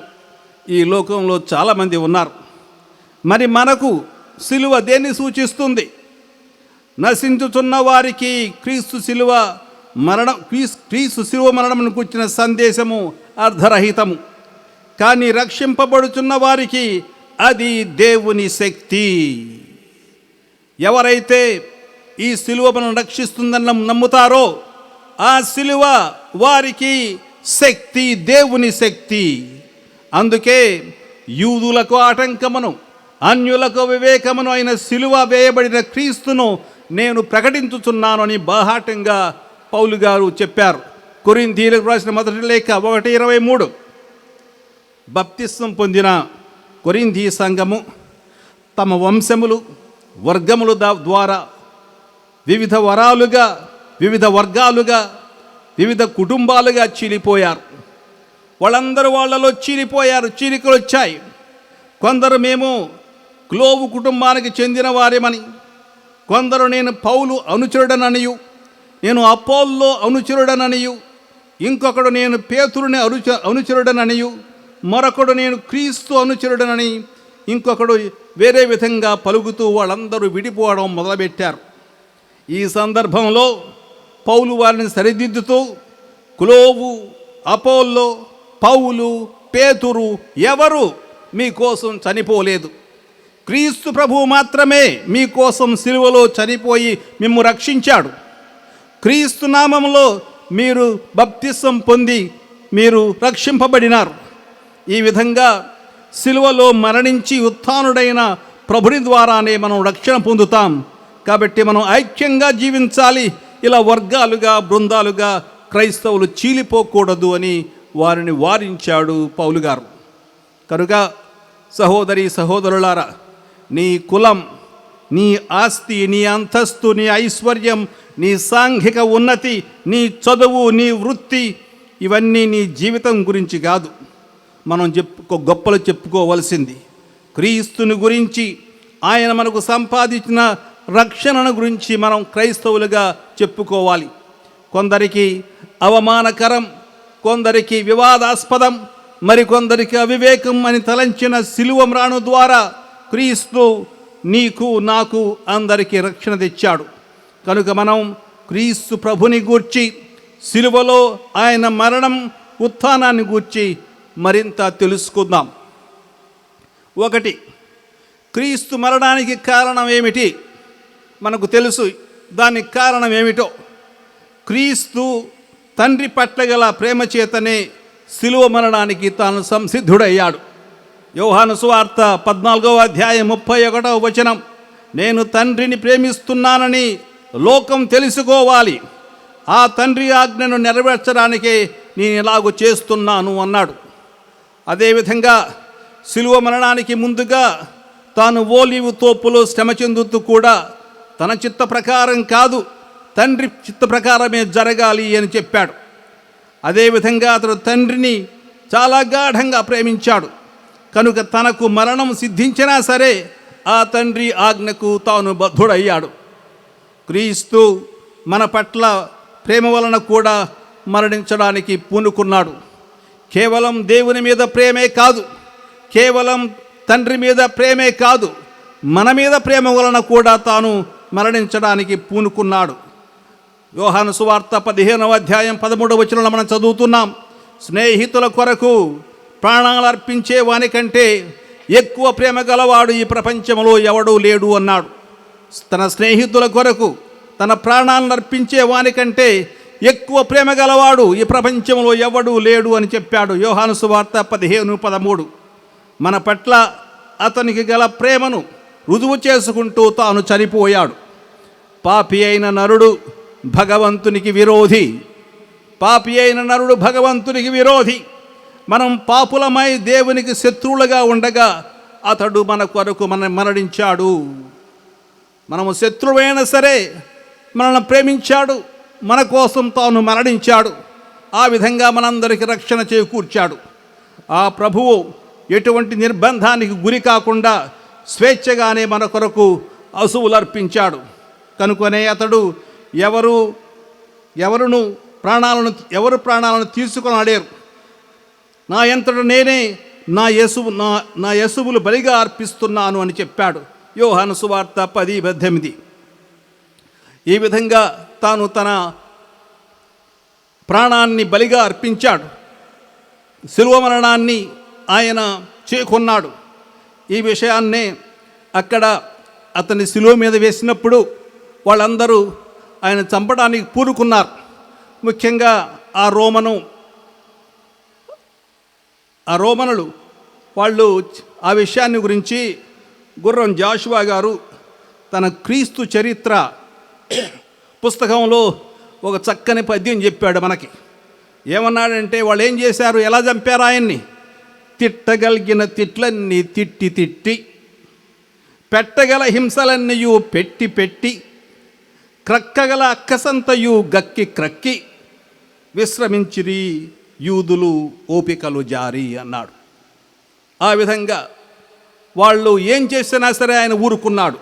ఈ లోకంలో చాలామంది ఉన్నారు. మరి మనకు శిలువ దేన్ని సూచిస్తుంది? నశించుతున్న వారికి క్రీస్తు శిలువ మరణమును కూర్చిన సందేశము అర్ధరహితము. కానీ రక్షింపబడుతున్న వారికి అది దేవుని శక్తి. ఎవరైతే ఈ శిలువ మనను రక్షిస్తుందని నమ్ముతారో ఆ శిలువ వారికి శక్తి, దేవుని శక్తి. అందుకే యూదులకు ఆటంకమును, అన్యులకు వివేకమును అయిన శిలువ వేయబడిన క్రీస్తును నేను ప్రకటించుచున్నాను అని బాహాటంగా పౌలు గారు చెప్పారు. కొరింథీయులకు రాసిన మొదటి లేఖ 1:23. బప్తిస్మం పొందిన కొరింథీ సంఘము తమ వంశములు, వర్గముల ద్వారా వివిధ వరాలుగా, వివిధ వర్గాలుగా, వివిధ కుటుంబాలుగా చీలిపోయారు. వాళ్ళందరూ వాళ్ళలో చీలికలు వచ్చాయి. కొందరు మేము క్లోవు కుటుంబానికి చెందిన వారేమని, కొందరు నేను పౌలు అనుచరుడననియు, నేను అపోల్లో అనుచరుడననియు, ఇంకొకడు నేను పేతురుని అనుచరుడననియు, మరొకడు నేను క్రీస్తు అనుచరుడనని, ఇంకొకడు వేరే విధంగా పలుకుతూ వాళ్ళందరూ విడిపోవడం మొదలుపెట్టారు. ఈ సందర్భంలో పౌలు వారిని సరిదిద్దుతూ క్లోవు, అపోల్లో, పౌలు, పేతురు ఎవరు మీకోసం చనిపోలేదు. క్రీస్తు ప్రభువు మాత్రమే మీకోసం సిలువలో చనిపోయి మిమ్ము రక్షించాడు. క్రీస్తు నామములో మీరు బప్తిస్మం పొంది మీరు రక్షింపబడినారు. ఈ విధంగా సిలువలో మరణించి ఉత్థానుడైన ప్రభుని ద్వారానే మనం రక్షణ పొందుతాం. కాబట్టి మనం ఐక్యంగా జీవించాలి. ఇలా వర్గాలుగా, బృందాలుగా క్రైస్తవులు చీలిపోకూడదు అని వారిని వారించాడు పౌలు గారు. కనుక సహోదరి సహోదరులారా, నీ కులం, నీ ఆస్తి, నీ అంతస్తు, నీ ఐశ్వర్యం, నీ సాంఘిక ఉన్నతి, నీ చదువు, నీ వృత్తి, ఇవన్నీ నీ జీవితం గురించి కాదు. మనం గొప్పలు చెప్పుకోవలసింది క్రీస్తుని గురించి, ఆయన మనకు సంపాదించిన రక్షణను గురించి మనం క్రైస్తవులుగా చెప్పుకోవాలి. కొందరికి అవమానకరం, కొందరికి వివాదాస్పదం, మరికొందరికి అవివేకం అని తలంచిన సిలువ మ్రాను ద్వారా క్రీస్తు నీకు నాకు అందరికీ రక్షణ తెచ్చాడు. కనుక మనం క్రీస్తు ప్రభుని గూర్చి, సిలువలో ఆయన మరణం ఉత్థానాన్ని గూర్చి మరింత తెలుసుకుందాం. ఒకటి, క్రీస్తు మరణానికి కారణం ఏమిటి మనకు తెలుసు. దానికి కారణం ఏమిటో, క్రీస్తు తండ్రి పట్ల గల ప్రేమ చేతనే సిలువ మరణానికి తాను సంసిద్ధుడయ్యాడు. యోహాను సువార్త 14వ అధ్యాయం 31వ వచనం, నేను తండ్రిని ప్రేమిస్తున్నానని లోకం తెలుసుకోవాలి, ఆ తండ్రి ఆజ్ఞను నెరవేర్చడానికే నేను ఇలాగూ చేస్తున్నాను అన్నాడు. అదేవిధంగా సిలువ మరణానికి ముందుగా తాను ఓలీవు తోపులో శ్రమ చెందుతూ కూడా తన చిత్త ప్రకారం కాదు, తండ్రి చిత్త ప్రకారమే జరగాలి అని చెప్పాడు. అదేవిధంగా అతడు తండ్రిని చాలా గాఢంగా ప్రేమించాడు. కనుక తనకు మరణం సిద్ధించినా సరే ఆ తండ్రి ఆజ్ఞకు తాను బద్ధుడయ్యాడు. క్రీస్తు మన పట్ల ప్రేమ వలన కూడా మరణించడానికి పూనుకున్నాడు. కేవలం దేవుని మీద ప్రేమే కాదు, కేవలం తండ్రి మీద ప్రేమే కాదు, మన మీద ప్రేమ వలన కూడా తాను మరణించడానికి పూనుకున్నాడు. యోహాను సువార్త 15వ అధ్యాయం 13వ వచనంలో మనం చదువుతున్నాం, స్నేహితుల కొరకు ప్రాణాలు అర్పించే వానికంటే ఎక్కువ ప్రేమ గలవాడు ఈ ప్రపంచంలో ఎవడూ లేడు అన్నాడు. తన స్నేహితుల కొరకు తన ప్రాణాలను అర్పించే వానికంటే ఎక్కువ ప్రేమ గలవాడు ఈ ప్రపంచంలో ఎవడూ లేడు అని చెప్పాడు. యోహాను సువార్త 15:13. మన పట్ల అతనికి గల ప్రేమను రుజువు చేసుకుంటూ తాను చనిపోయాడు. పాపి అయిన నరుడు భగవంతునికి విరోధి, పాపి అయిన నరుడు భగవంతునికి విరోధి. మనం పాపులమై దేవునికి శత్రువులుగా ఉండగా అతడు మన కొరకు మరణించాడు. మనము శత్రువైనా సరే మనల్ని ప్రేమించాడు, మన కోసం తాను మరణించాడు. ఆ విధంగా మనందరికీ రక్షణ చేకూర్చాడు. ఆ ప్రభువు ఎటువంటి నిర్బంధానికి గురి కాకుండా స్వేచ్ఛగానే మన కొరకు అసువులు అర్పించాడు. కనుకొనే అతడు ఎవరు ప్రాణాలను తీసుకొని అడేరు. నా ఎంతట నేనే నా యసువులు బలిగా అర్పిస్తున్నాను అని చెప్పాడు. యోహాను సువార్త 10:18. ఈ విధంగా తాను తన ప్రాణాన్ని బలిగా అర్పించాడు. శిలువ మరణాన్ని ఆయన చేకొన్నాడు. ఈ విషయాన్నే అక్కడ అతన్ని శిలువ మీద వేసినప్పుడు వాళ్ళందరూ ఆయన చంపడానికి పూనుకున్నారు. ముఖ్యంగా ఆ రోమనులు వాళ్ళు ఆ విషయాన్ని గురించి గుర్రం జాషువా గారు తన క్రీస్తు చరిత్ర పుస్తకంలో ఒక చక్కని పద్యం చెప్పాడు మనకి. ఏమన్నాడంటే, వాళ్ళు ఏం చేశారు, ఎలా చంపారు ఆయన్ని? తిట్టగలిగిన తిట్లన్నీ తిట్టి తిట్టి, పెట్టగల హింసలన్నయూ పెట్టి పెట్టి, క్రక్కగల అక్కసంతయు గక్కి క్రక్కి, విశ్రమించిరి యూదులు ఓపికలు జారి అన్నాడు. ఆ విధంగా వాళ్ళు ఏం చేసినా సరే ఆయన ఊరుకున్నాడు.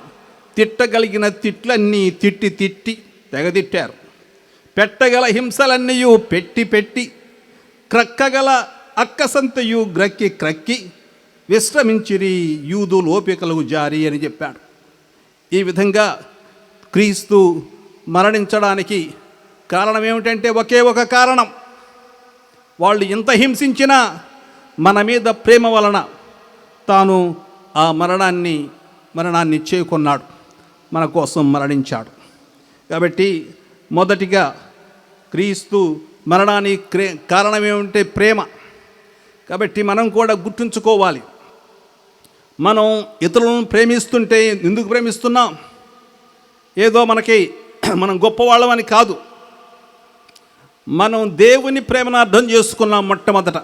తిట్టగలిగిన తిట్లన్నీ తిట్టి తిట్టి తెగదిట్టారు. పెట్టగల హింసలన్నయూ పెట్టి పెట్టి, క్రక్కగల అక్కసంతయు గ్రక్కి క్రక్కి, విశ్రమించిరి యూదులు ఓపికలు జారి అని చెప్పాడు. ఈ విధంగా క్రీస్తు మరణించడానికి కారణం ఏమిటంటే ఒకే ఒక కారణం. వాళ్ళు ఎంత హింసించినా మన మీద ప్రేమ వలన తాను ఆ మరణాన్ని చేకొన్నాడు, మన కోసం మరణించాడు. కాబట్టి మొదటిగా క్రీస్తు మరణానికి కారణం ఏమిటంటే ప్రేమ. కాబట్టి మనం కూడా గుర్తుంచుకోవాలి, మనం ఇతరులను ప్రేమిస్తుంటే ఎందుకు ప్రేమిస్తున్నాం? ఏదో మనం గొప్పవాళ్ళమని కాదు. మనం దేవుని ప్రేమను అర్థం చేసుకున్నాం. మొట్టమొదట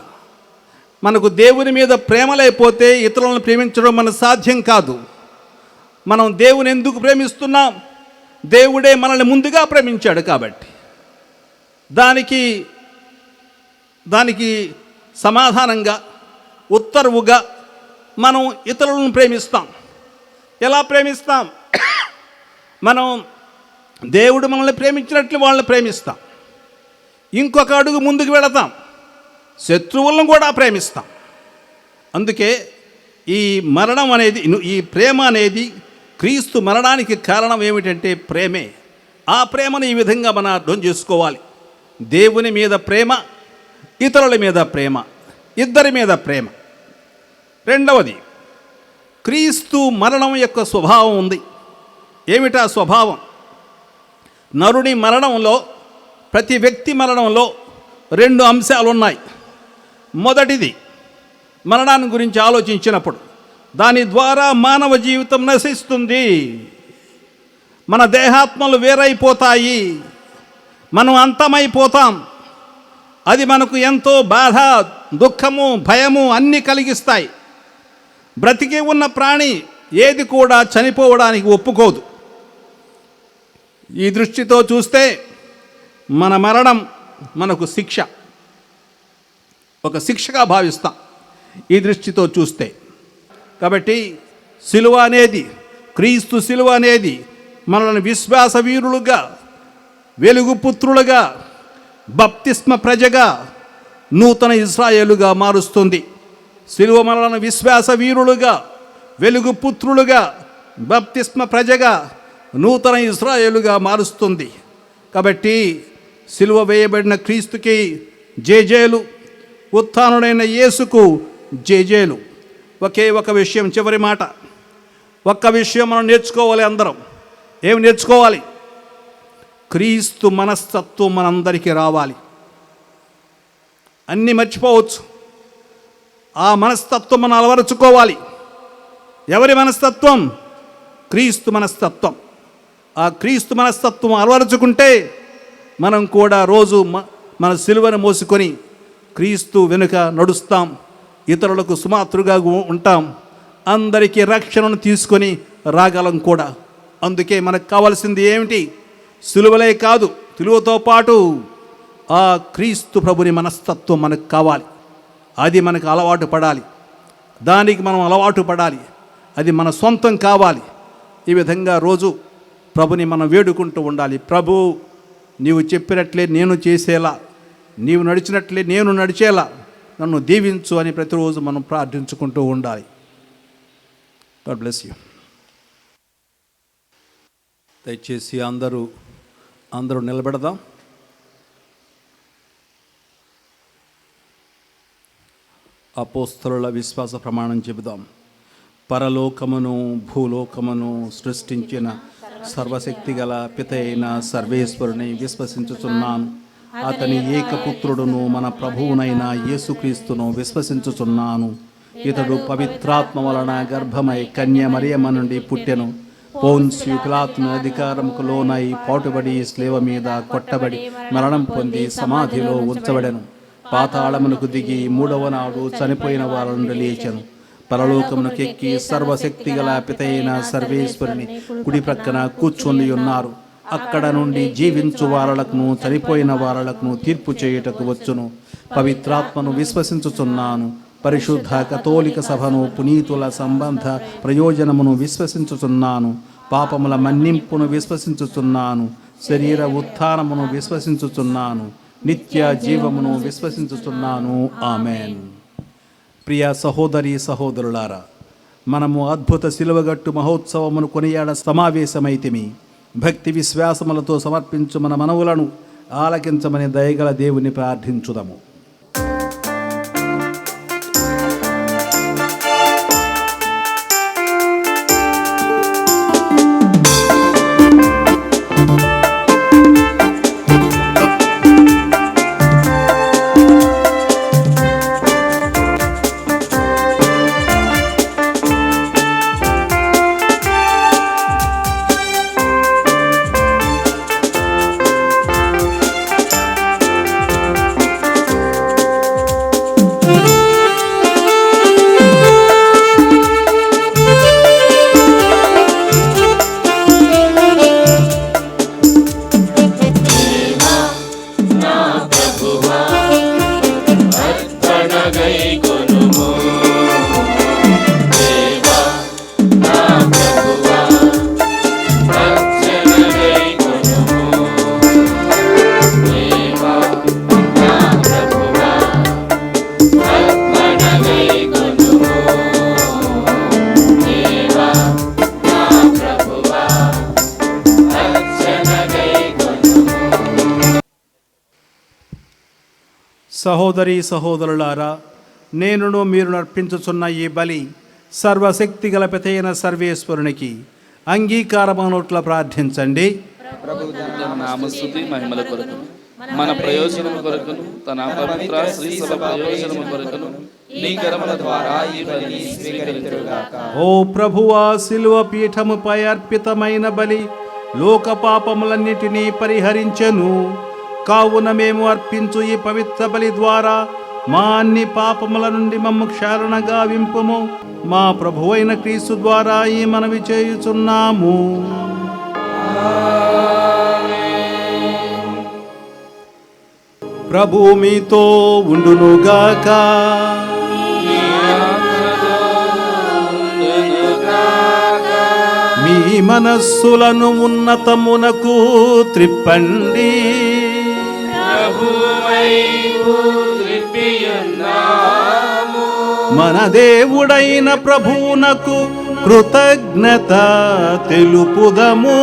మనకు దేవుని మీద ప్రేమ లేకపోతే ఇతరులను ప్రేమించడం మనకు సాధ్యం కాదు. మనం దేవుని ఎందుకు ప్రేమిస్తున్నాం? దేవుడే మనల్ని ముందుగా ప్రేమించాడు కాబట్టి. దానికి సమాధానంగా ఉత్తర్వుగా మనం ఇతరులను ప్రేమిస్తాం. ఎలా ప్రేమిస్తాం? మనం దేవుడు మనల్ని ప్రేమించినట్లు వాళ్ళని ప్రేమిస్తాం. ఇంకొక అడుగు ముందుకు వెళతాం, శత్రువులను కూడా ప్రేమిస్తాం. అందుకే ఈ మరణం అనేది, ఈ ప్రేమ అనేది, క్రీస్తు మరణానికి కారణం ఏమిటంటే ప్రేమే. ఆ ప్రేమను ఈ విధంగా మనం అర్థం చేసుకోవాలి. దేవుని మీద ప్రేమ, ఇతరుల మీద ప్రేమ, ఇద్దరి మీద ప్రేమ. రెండవది, క్రీస్తు మరణం యొక్క స్వభావం ఉంది. ఏమిటా స్వభావం? నరుని మరణంలో, ప్రతి వ్యక్తి మరణంలో 2 అంశాలు ఉన్నాయి. మొదటిది, మరణాన్ని గురించి ఆలోచించినప్పుడు దాని ద్వారా మానవ జీవితం నశిస్తుంది. మన దేహాత్మలు వేరైపోతాయి, మనం అంతమైపోతాం. అది మనకు ఎంతో బాధ, దుఃఖము, భయము అన్నీ కలిగిస్తాయి. బ్రతికి ఉన్న ప్రాణి ఏది కూడా చనిపోవడానికి ఒప్పుకోదు. ఈ దృష్టితో చూస్తే మన మరణం మనకు శిక్ష, ఒక శిక్షగా భావిస్తాం ఈ దృష్టితో చూస్తే. కాబట్టి సిలువ అనేది, క్రీస్తు సిలువ అనేది మనల్ని విశ్వాస వీరులుగా, వెలుగు పుత్రులుగా, బప్తిస్మ ప్రజగా, నూతన ఇశ్రాయేలుగా మారుస్తుంది. సిలువ మనల్ని విశ్వాస వీరులుగా, వెలుగు పుత్రులుగా, బప్తిస్మ ప్రజగా, నూతన ఇశ్రాయేలుగా మారుస్తుంది. కాబట్టి సిలువ వేయబడిన క్రీస్తుకి జేజేలు, ఉత్థానుడైన యేసుకు జేజేలు. ఒకే ఒక విషయం, చివరి మాట, ఒక్క విషయం మనం నేర్చుకోవాలి. అందరం ఏమి నేర్చుకోవాలి? క్రీస్తు మనస్తత్వం మనందరికీ రావాలి. అన్నీ మర్చిపోవచ్చు, ఆ మనస్తత్వం మనం అలవరుచుకోవాలి. ఎవరి మనస్తత్వం? క్రీస్తు మనస్తత్వం. ఆ క్రీస్తు మనస్తత్వం అలవరుచుకుంటే మనం కూడా రోజు మన సిలువను మోసుకొని క్రీస్తు వెనుక నడుస్తాం, ఇతరులకు సుమాతృగా ఉంటాం, అందరికీ రక్షణను తీసుకొని రాగలం కూడా. అందుకే మనకు కావాల్సింది ఏమిటి? సిలువలే కాదు, సిలువతో పాటు ఆ క్రీస్తు ప్రభుని మనస్తత్వం మనకు కావాలి. అది మనకు అలవాటు పడాలి, దానికి మనం అలవాటు పడాలి, అది మన సొంతం కావాలి. ఈ విధంగా రోజు ప్రభుని మనం వేడుకుంటూ ఉండాలి. ప్రభు, నీవు చెప్పినట్లే నేను చేసేలా, నీవు నడిచినట్లే నేను నడిచేలా నన్ను దీవించు అని ప్రతిరోజు మనం ప్రార్థించుకుంటూ ఉండాలి. God bless you. దయచేసి అందరూ నిలబెడదాం. అపోస్తలుల విశ్వాస ప్రమాణం చెబుదాం. పరలోకమును భూలోకమును సృష్టించిన సర్వశక్తి గల పిత అయిన సర్వేశ్వరుని విశ్వసించుచున్నాను. అతని ఏకపుత్రుడును మన ప్రభువునైన యేసుక్రీస్తును విశ్వసించుచున్నాను. ఇతడు పవిత్రాత్మ వలన గర్భమై కన్య మరియమ్మ నుండి పుట్టెను. పోన్స్యు పిలాతును అధికారముకు లోనై పాటుబడి స్లేవ మీద కొట్టబడి మరణం పొంది సమాధిలో ఉంచబడెను. పాతాళమునకు దిగి 3వ నాడు చనిపోయిన వారి నుండి లేచెను. పరలోకమునకు ఎక్కి సర్వశక్తి గల పిత అయిన సర్వేశ్వరుని కుడి ప్రక్కన కూర్చొని ఉన్నారు. అక్కడ నుండి జీవించు వారలకును చనిపోయిన వారలకును తీర్పు చేయుటకు వచ్చును. పవిత్రాత్మను విశ్వసించుచున్నాను. పరిశుద్ధ కథోలిక సభను, పునీతుల సంబంధ ప్రయోజనమును విశ్వసించుచున్నాను. పాపముల మన్నింపును విశ్వసించుచున్నాను. శరీర ఉత్థానమును విశ్వసించుచున్నాను. నిత్య జీవమును విశ్వసించుచున్నాను. ఆమెన్. ప్రియ సహోదరి సహోదరులారా, మనము అద్భుత శిలువగట్టు మహోత్సవమును కొనియాడ సమావేశమైతిమి. భక్తి విశ్వాసములతో సమర్పించు మన మనవులను ఆలకించమని దయగల దేవుని ప్రార్థించుదము. సహోదరి సహోదరులారా, నేనును మీరు అర్పించుచున్న ఈ బలి సర్వశక్తి గల పితైన సర్వేశ్వరునికి అంగీకారమనోట్ల ప్రార్థించండి. తన నామస్తుతి మహిమల కొరకు, మన ప్రయోజనము కొరకును, తన పవిత్ర శ్రీ సభ ప్రయోజనము కొరకును నీ కరముల ద్వారా ఈ బలిని స్వీకరించుగాక. ఓ ప్రభువా, శిలువ పీఠముపై అర్పితమైన బలి లోక పాపములన్నిటినీ పరిహరించెను. కావున మేము అర్పించు ఈ పవిత్ర బలి ద్వారా మా అన్ని పాపముల నుండి మమ్ము క్షాళనగా వింపుము. మా ప్రభువైన క్రీస్తు ద్వారా ఈ మనవి చేయుచున్నాము. ప్రభు మీతో ఉండునుగాక. మీ మనస్సులను ఉన్నతమునకు త్రిప్పండి. మన దేవుడైన ప్రభువునకు కృతజ్ఞత తెలుపుదము.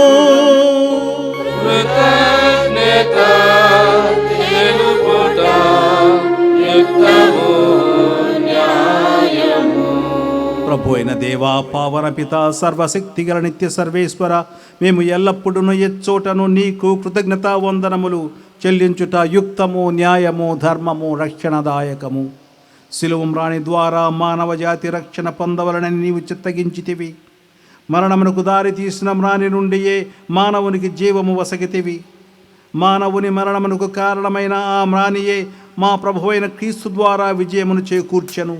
ప్రభు అయిన దేవా, పావన పిత, సర్వశక్తి గల నిత్య సర్వేశ్వర, మేము ఎల్లప్పుడూ ఎచ్చోటను నీకు కృతజ్ఞతా వందనములు చెల్లించుట యుక్తము, న్యాయము, ధర్మము, రక్షణదాయకము. శిలువ మ్రాణి ద్వారా మానవ జాతి రక్షణ పొందవలనని నీవు చిత్తగించితివి. మరణమునకు దారి తీసిన మ్రాణి నుండియే మానవునికి జీవము వసగితివి. మానవుని మరణమునకు కారణమైన ఆ మ్రాణియే మా ప్రభువైన క్రీస్తు ద్వారా విజయమును చేకూర్చెను.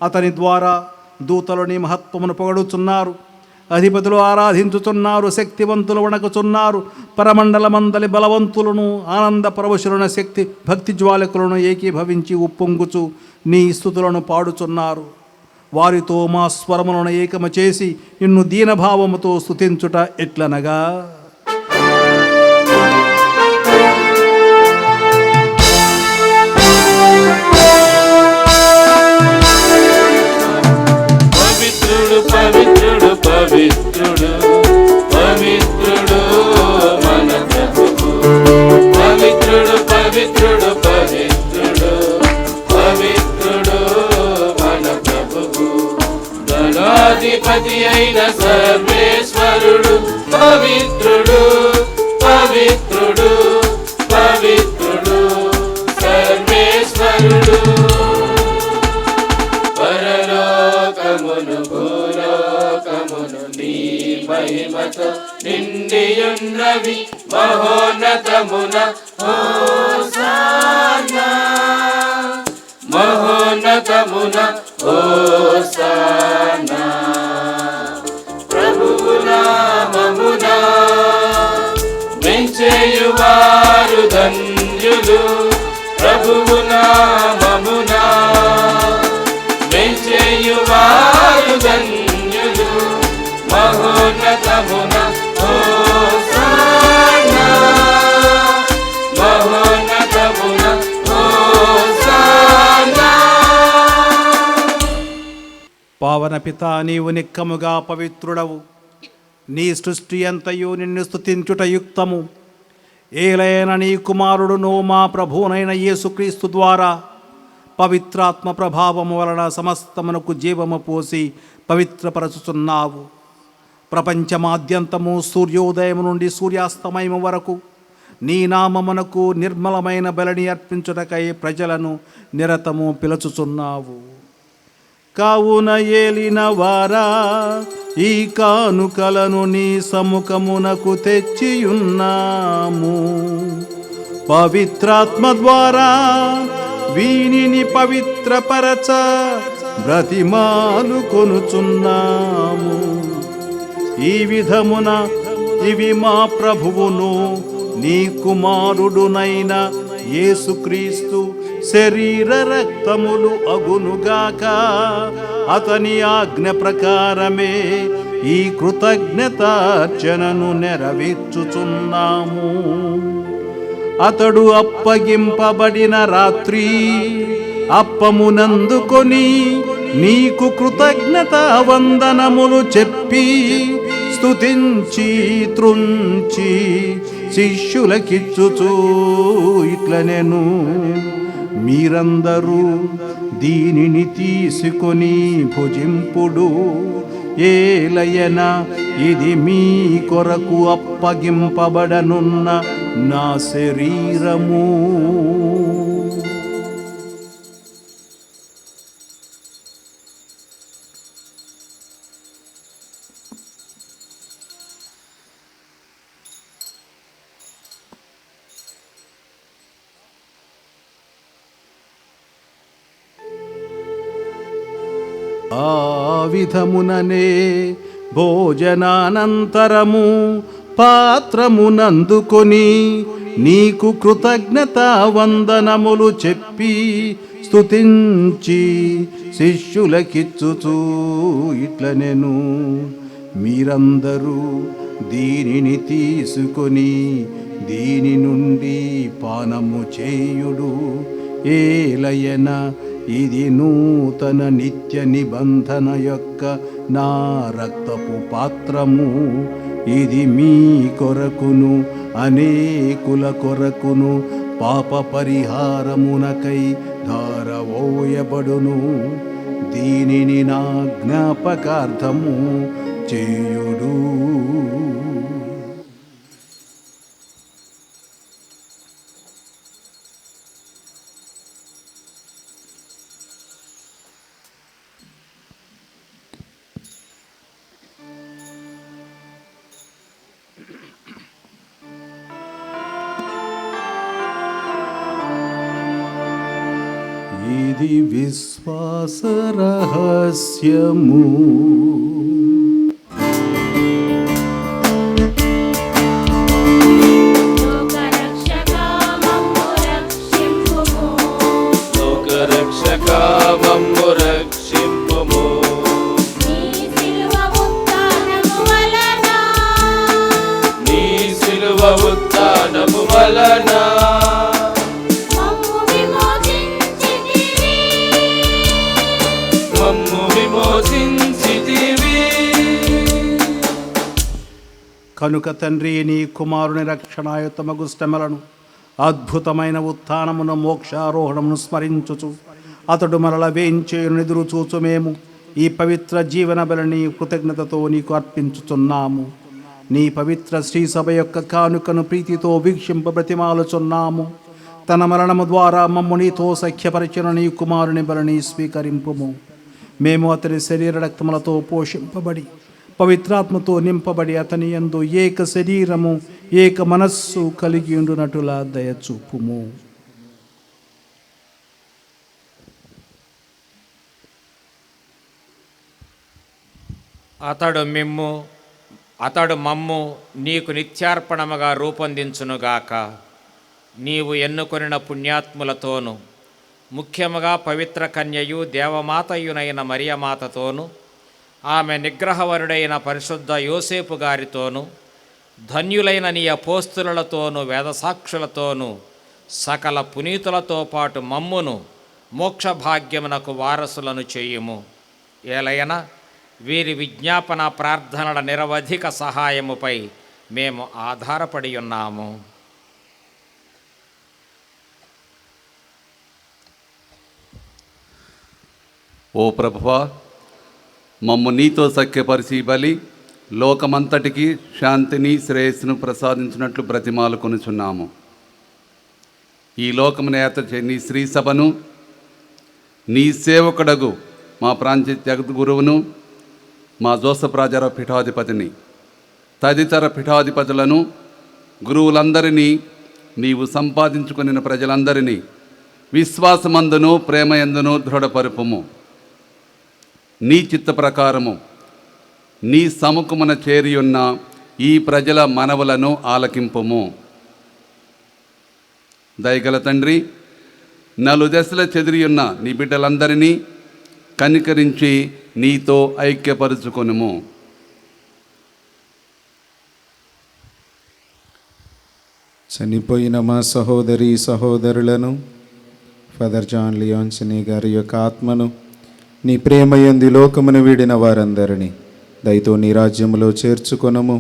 అతని ద్వారా దూతలు నీ మహత్వమును పొగడుచున్నారు, అధిపతులు ఆరాధించుచున్నారు, శక్తివంతులు వణకుచున్నారు. పరమండలమందలి బలవంతులను, ఆనంద పరవశులైన శక్తి భక్తి జ్వాలకులను ఏకీభవించి ఉప్పొంగుచు నీ స్తుతులను పాడుచున్నారు. వారితో మా స్వరములను ఏకము చేసి నిన్ను దీనభావముతో స్తుతించుట ఎట్లనగా, పవిత్రుడు పవిత్రుడు పవిత్రుడు మన ప్రభువు. పవిత్రుడు పవిత్రుడు పవిత్రుడు పవిత్రుడు మన ప్రభువు. ధనాధిపతి అయిన సర్వేశ్వరుడు పవిత్రుడు పవిత్రుడు పవిత్రుడు సర్వేశ్వరుడు. పరలోకమును భూలోకమును నీ మహిమతో నిండియున్నవి. మహోన్నతమున హోసానా, మహోన్నతమున హోసానా. ప్రభువు నామమున వెంచేయువారు ధన్యులు. ప్రభువు నామమున వెంచేయువారు ధన్యులు. మహోన్నతమున హోసానా, మహోన్నతమున హోసానా. పావన పిత, నీవు నిక్కముగా పవిత్రుడవు. నీ సృష్టి అంతయు నిన్ను స్తుతించుట యుక్తము. ఏలైన నీ కుమారుడును మా ప్రభువునైన యేసుక్రీస్తు ద్వారా పవిత్రాత్మ ప్రభావము వలన సమస్తమునకు జీవము పోసి పవిత్రపరచుచున్నావు. ప్రపంచమాద్యంతము సూర్యోదయం నుండి సూర్యాస్తమయము వరకు నీ నామమునకు నిర్మలమైన బలిని అర్పించుటకై ప్రజలను నిరతము పిలుచుచున్నావు. కావున ఏలిన వారా, ఈ కానుకలను నీ సముఖమునకు తెచ్చియున్నాము. పవిత్రాత్మ ద్వారా వీనిని పవిత్రపరచ బ్రతిమాలు కొనుచున్నాము. ఈ విధమున ఇవి మా ప్రభువును నీ కుమారుడునైన యేసుక్రీస్తు శరీర రక్తములు అగునుగాక. అతని ఆజ్ఞ ప్రకారమే ఈ కృతజ్ఞతార్చనను నెరవేర్చుచున్నాము. అతడు అప్పగింపబడిన రాత్రి అప్పమునందుకొని నీకు కృతజ్ఞత వందనములు చెప్పి స్తుతించి త్రుంచి శిష్యులకిచ్చుచూ ఇట్లనెను, మీరందరూ దీనిని తీసుకొని భుజింపుడు. ఏలయన ఇది మీ కొరకు అప్పగింపబడనున్న నా శరీరము. ఆ విధముననే భోజనానంతరము పాత్రమునందుకొని నీకు కృతజ్ఞతా వందనములు చెప్పి స్తుతించి శిష్యులకిచ్చుచూ ఇట్లనెను, మీరందరూ దీనిని తీసుకొని దీని నుండి పానము చేయుడు. ఏలయన ఇది నూతన నిత్య నిబంధన యొక్క నా రక్తపు పాత్రము. ఇది మీ కొరకును అనేకుల కొరకును పాప పరిహారమునకై ధారవోయబడును. దీనిని నా జ్ఞాపకార్థము చేయుడు. ఇది విశ్వాస రహస్యము. లోకరక్షకా మమ్ము రక్షింపుము. నీ సిలువ ఉత్థానము వలన కనుక తండ్రి, నీ కుమారుని రక్షణాయుతమగు శ్రమలను, అద్భుతమైన ఉత్థానమును, మోక్షారోహణమును స్మరించుచు అతడు మరల వేయించేయును ఎదురు చూచు మేము ఈ పవిత్ర జీవన బలిని కృతజ్ఞతతో నీకు అర్పించుచున్నాము. నీ పవిత్ర శ్రీ సభ యొక్క కానుకను ప్రీతితో వీక్షింప బ్రతిమాలుచున్నాము. తన మరణము ద్వారా మమ్ము నీతో సఖ్యపరిచిన నీ కుమారుని బలిని స్వీకరింపుము. మేము అతని శరీర రక్తములతో పోషింపబడి పవిత్రాత్మతో నింపబడి అతని యందు ఏక శరీరము ఏక మనస్సు కలిగి ఉండునటులా దయచూపుము. అతడు మమ్ము నీకు నిత్యార్పణముగా రూపొందించునుగాక. నీవు ఎన్నుకొనిన పుణ్యాత్ములతోనూ ముఖ్యముగా పవిత్ర కన్యయు దేవమాతయునైన మరియమాతతోనూ ఆమె నిగ్రహవరుడైన పరిశుద్ధ యోసేపు గారితోనూ ధన్యులైన నీ అపోస్తులతోనూ వేదసాక్షులతోనూ సకల పునీతులతో పాటు మమ్మును మోక్షభాగ్యమునకు వారసులను చేయుము. ఏలయన వీరి విజ్ఞాపన ప్రార్థనల నిరవధిక సహాయముపై మేము ఆధారపడి ఉన్నాము. ఓ ప్రభువా, మమ్ము నీతో సఖ్యపరిచి బలి లోకమంతటికి శాంతిని శ్రేయస్సును ప్రసాదించినట్లు బ్రతిమాలుకొనుచున్నాము. ఈ లోకమును ఏర్చే నీ శ్రీ సభను, నీ సేవకుడగు మా ప్రాంతీయ జగద్గురువును, మా జోసఫ్ రాజారావు పీఠాధిపతిని, తదితర పీఠాధిపతులను, గురువులందరినీ, నీవు సంపాదించుకుని ప్రజలందరినీ విశ్వాసమందును ప్రేమయందును దృఢపరుపుము. నీ చిత్త ప్రకారము నీ సముఖమున చేరియున్న ఈ ప్రజల మనవులను ఆలకింపుము. దయగల తండ్రి, నలుదశల చెదిరియున్న నీ బిడ్డలందరినీ కనికరించి నీతో ఐక్యపరుచుకొనుము. చనిపోయిన మా సహోదరి సహోదరులను, ఫాదర్ జాన్ లియాన్సనీ గారి యొక్క ఆత్మను, నీ ప్రేమయందు లోకమును వీడిన వారందరినీ దయతో నీ రాజ్యములో చేర్చుకొనుము.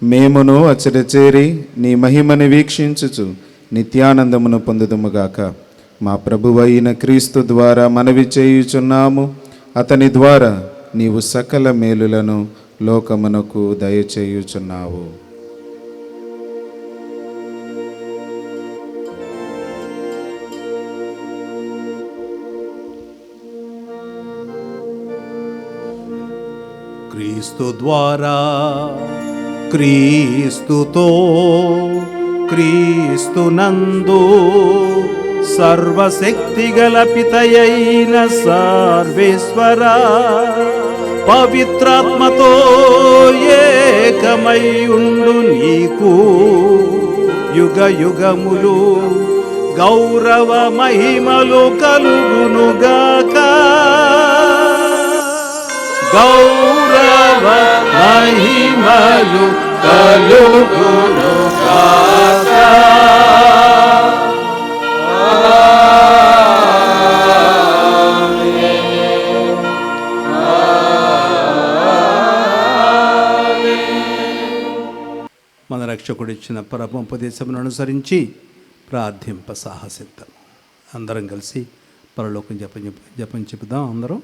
మేమును అచ్చట చేరి నీ మహిమను వీక్షించుచు నిత్యానందమును పొందుదుముగాక. మా ప్రభువైన క్రీస్తు ద్వారా మనవి చేయుచున్నాము. అతని ద్వారా నీవు సకల మేలులను లోకమునకు దయచేయుచున్నావు. క్రీస్తు ద్వారా, క్రీస్తుతో, క్రీస్తునందు సర్వశక్తిగల పితయైన సర్వేశ్వర పవిత్రాత్మతో ఏకమై ఉండు నీకు యుగ యుగములు గౌరవ మహిమలు కలుగునుగాక. గౌరవ మహిమలు కలుగునుగాక. మన రక్షకుడిచ్చిన పరమోపదేశమును అనుసరించి ప్రార్థింప సాహసిద్దాం. అందరం కలిసి పరలోకం జపం చెప్పుదాం. అందరం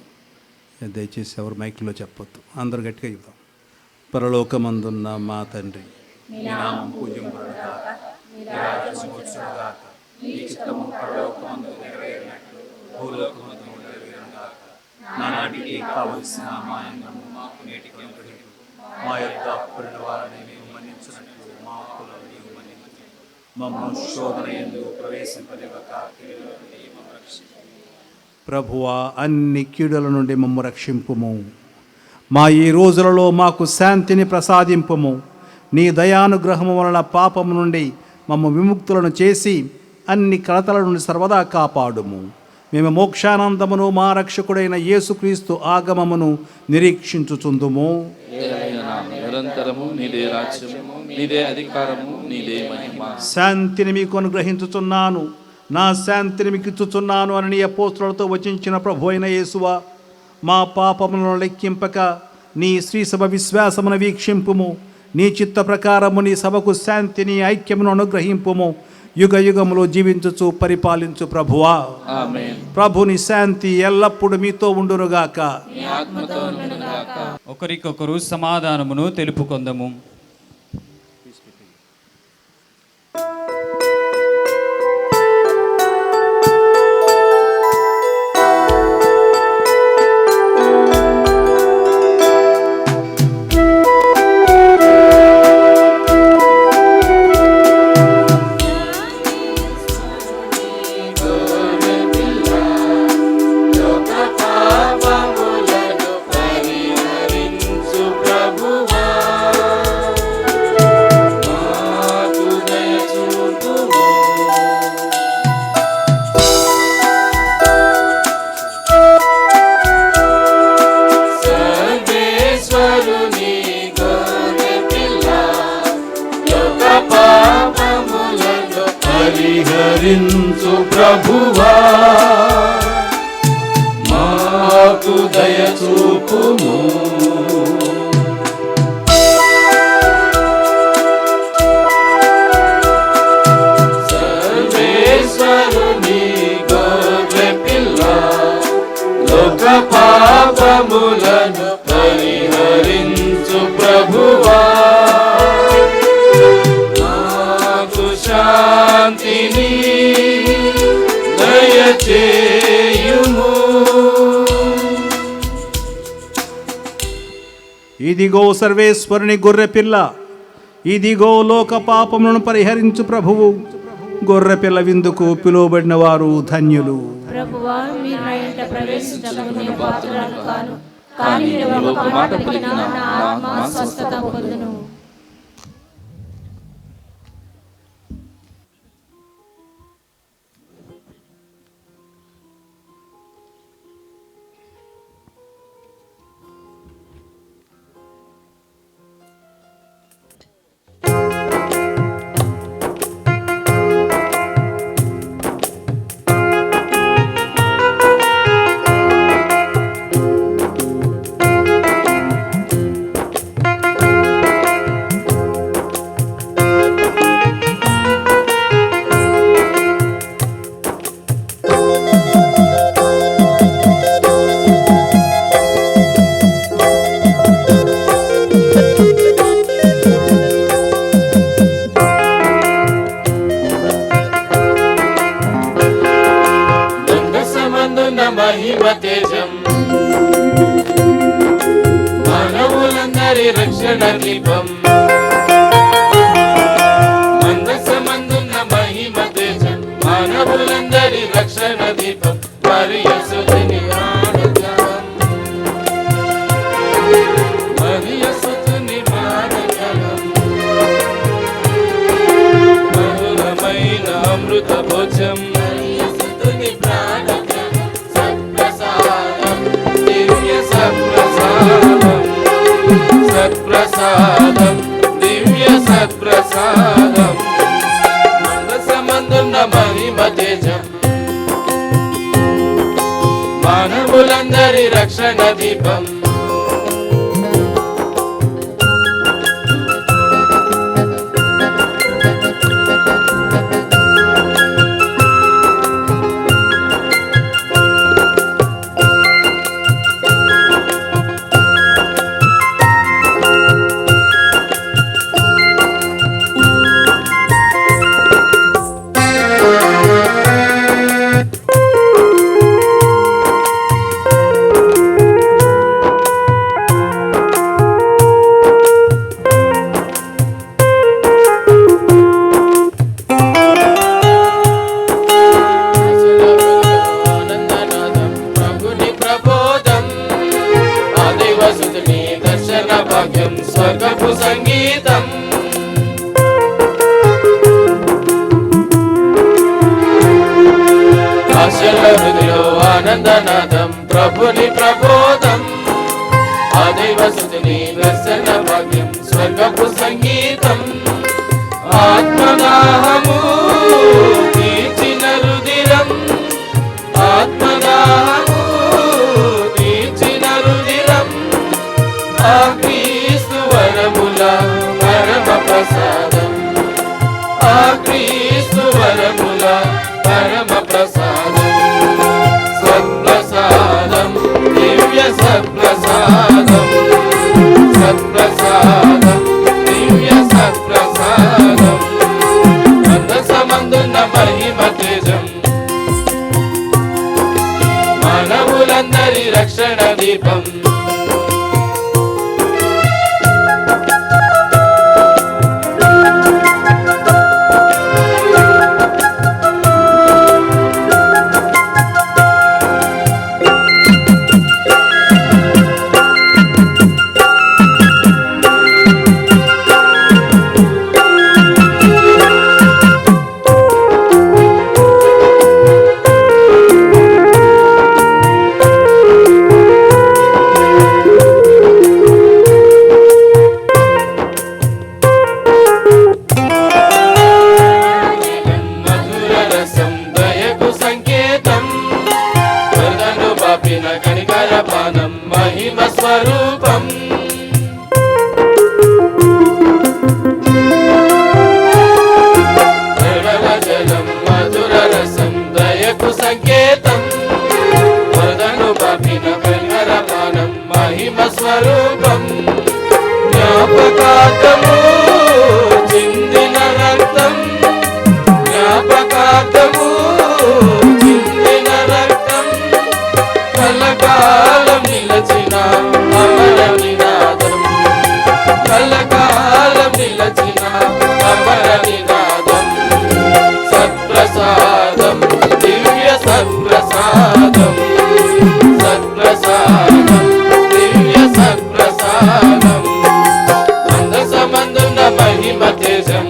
దయచేసి ఎవరు మైక్లో చెప్పొద్దు, అందరూ గట్టిగా చెప్తాం. పరలోకమందున్న మా తండ్రి, మీ నామం పూజింపబడుగాక, మీ రాజ్యం వచ్చుగాక, మీ చిత్తము పరలోకమందు నెరవేరినట్లు భూలోకమందు నెరవేరుగాక. నానాటికి కావలసిన మా అన్నము మాకు నేటికి అనుగ్రహించు. మా యొక్క అప్పుల వారిని మేము మన్నించినట్లు మా అప్పులను నీవు మన్నించు. మమ్మల్ని శోధన యందు ప్రవేశింపనివ్వక కీడుల నుండి మమ్మల్ని రక్షించు. ప్రభువా, అన్ని కీడుల నుండి మమ్ము రక్షింపుము. మా ఈ రోజులలో మాకు శాంతిని ప్రసాదింపుము. నీ దయానుగ్రహము వలన పాపము నుండి మమ్ము విముక్తులను చేసి అన్ని కలతల నుండి సర్వదా కాపాడుము. మేము మోక్షానందమును మా రక్షకుడైన యేసుక్రీస్తు ఆగమమును నిరీక్షించుచుందుము. నిరంతరము నీదే రాజ్యము, నీదే అధికారము, నీదే మహిమ. శాంతిని మీకు అనుగ్రహించుచున్నాను, నా శాంతిని మీకు ఇచ్చుచున్నాను అని నీ అపోస్తులతో వచించిన ప్రభు అయిన యేసువా, మా పాపములను లెక్కింపక నీ శ్రీసభ విశ్వాసమును వీక్షింపుము. నీ చిత్త ప్రకారము నీ సభకు శాంతిని ఐక్యమును అనుగ్రహింపుము. యుగ యుగములో జీవించుచు పరిపాలించు ప్రభువా. ఆమేన్. ప్రభుని శాంతి ఎల్లప్పుడూ మీతో ఉండునుగాక. నీ ఆత్మతో ఉండునుగాక. ఒకరికొకరు సమాధానమును తెలుపుకొందము. పరిహరించు ప్రభువా, మాకు దయచూపుము. సర్వేశ్వరుని గొర్రె పిల్ల, లోక పాపములను పరిహరించు ప్రభువా, శాంతిని దయచేయుము. ఇదిగో సర్వేశ్వరుని గొర్రెపిల్ల, ఇదిగో లోక పాపములను పరిహరించు ప్రభువు. గొర్రెపిల్ల విందుకు పిలువబడిన వారు ధన్యులు. ప్రభువా, మీరు నా ఇంట ప్రవేశించటకు నేను పాత్రురాలు కాను, కానీ మీరు ఒక మాట పలికినా నా ఆత్మ స్వస్థత పొందును. మహిమ తేజం మానవులందరి రక్షణ దీపం మందసమందున్న మహిమ తేజం మానవులందరి రక్షణ దీపం మరియసుని ఆనందం మరియసుని ఆనందం మధురమైన అమృత భోజం మరియసుని ప్రాణం సత్ప్రసాదం దివ్య సత్ప్రసాదం సత్ప్రసాదం దివ్య సత్ప్రసాదం మందసమందున్న మహిమ తేజం మానవులందరి రక్షణ దీపం ఆనందనాదం ప్రభుని ప్రబోధం ఆదివసుని దర్శన భాగ్యం స్వర్గపు సంగీతం ఆశల హృదయో ఆనందనాదం ప్రభుని ప్రబోధం ఆదివసుని దర్శన భాగ్యం స్వర్గపు సంగీతం ఆత్మదాహము తీర్చిన రుదిరం ఆత్మదాహము తీర్చిన రుదిరం ఆ క్రీస్తు వరముల పరమ ప్రసాదం ఆ క్రీస్తు వరముల పరమ ప్రసాదం సత్ప్రసాదం దివ్య సత్ప్రసాదం సత్ప్రసాదం దివ్య సత్ప్రసాదం మందసమందున్న మహిమ తేజం మానవులందరి రక్షణ దీపం మధుర రసం దయకు సంకేతం వరదను బాపిన కనికర పానం మహిమ స్వరూపం నిర్మల జలం మధుర రసం దయకు సంకేతం వరదను బాపిన కనికర పానం మహిమ స్వరూపం జ్ఞాపకార్థము చిందిన రక్తం జ్ఞాపకార్థము చిందిన రక్తం కలకాలం నిలచిన అమర నినాదం కలకాలం నిలచిన అమర నినాదం సత్ప్రసాదం దివ్య సత్ప్రసాదం సత్ప్రసాదం దివ్య సత్ప్రసాదం మందసమందున్న మహిమ తేజం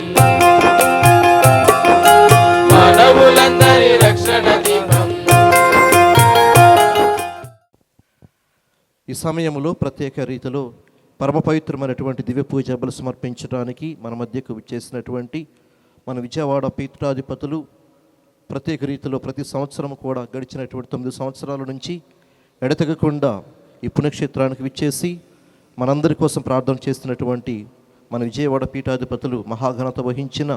మానవులందరి రక్షణ దీపం ఈ సమయంలో ప్రత్యేక రీతిలో పరమ పవిత్రమైనటువంటి దివ్య పూజలు సమర్పించడానికి మన మధ్యకు విచ్చేసినటువంటి మన విజయవాడ పీఠాధిపతులు ప్రత్యేక రీతిలో ప్రతి సంవత్సరం కూడా గడిచినటువంటి 9 సంవత్సరాల నుంచి ఎడతెగకుండా ఈ పుణ్యక్షేత్రానికి విచ్చేసి మనందరి కోసం ప్రార్థన చేస్తున్నటువంటి మన విజయవాడ పీఠాధిపతులు మహాఘనత వహించిన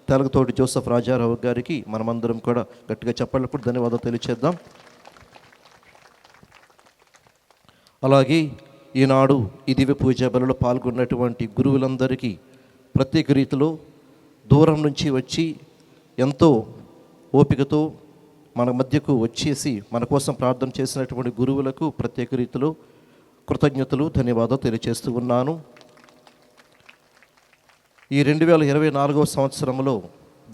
తెలగతోటి జోసెఫ్ రాజారావు గారికి మనమందరం కూడా గట్టిగా చెప్పేటప్పుడు ధన్యవాదాలు తెలియచేద్దాం. అలాగే ఈనాడు ఈ దివ్య పూజ బలిలో పాల్గొన్నటువంటి గురువులందరికీ ప్రత్యేక రీతిలో దూరం నుంచి వచ్చి ఎంతో ఓపికతో మన మధ్యకు వచ్చేసి మన కోసం ప్రార్థన చేసినటువంటి గురువులకు ప్రత్యేక రీతిలో కృతజ్ఞతలు, ధన్యవాదాలు తెలియజేస్తూ ఉన్నాను. ఈ 2024 సంవత్సరంలో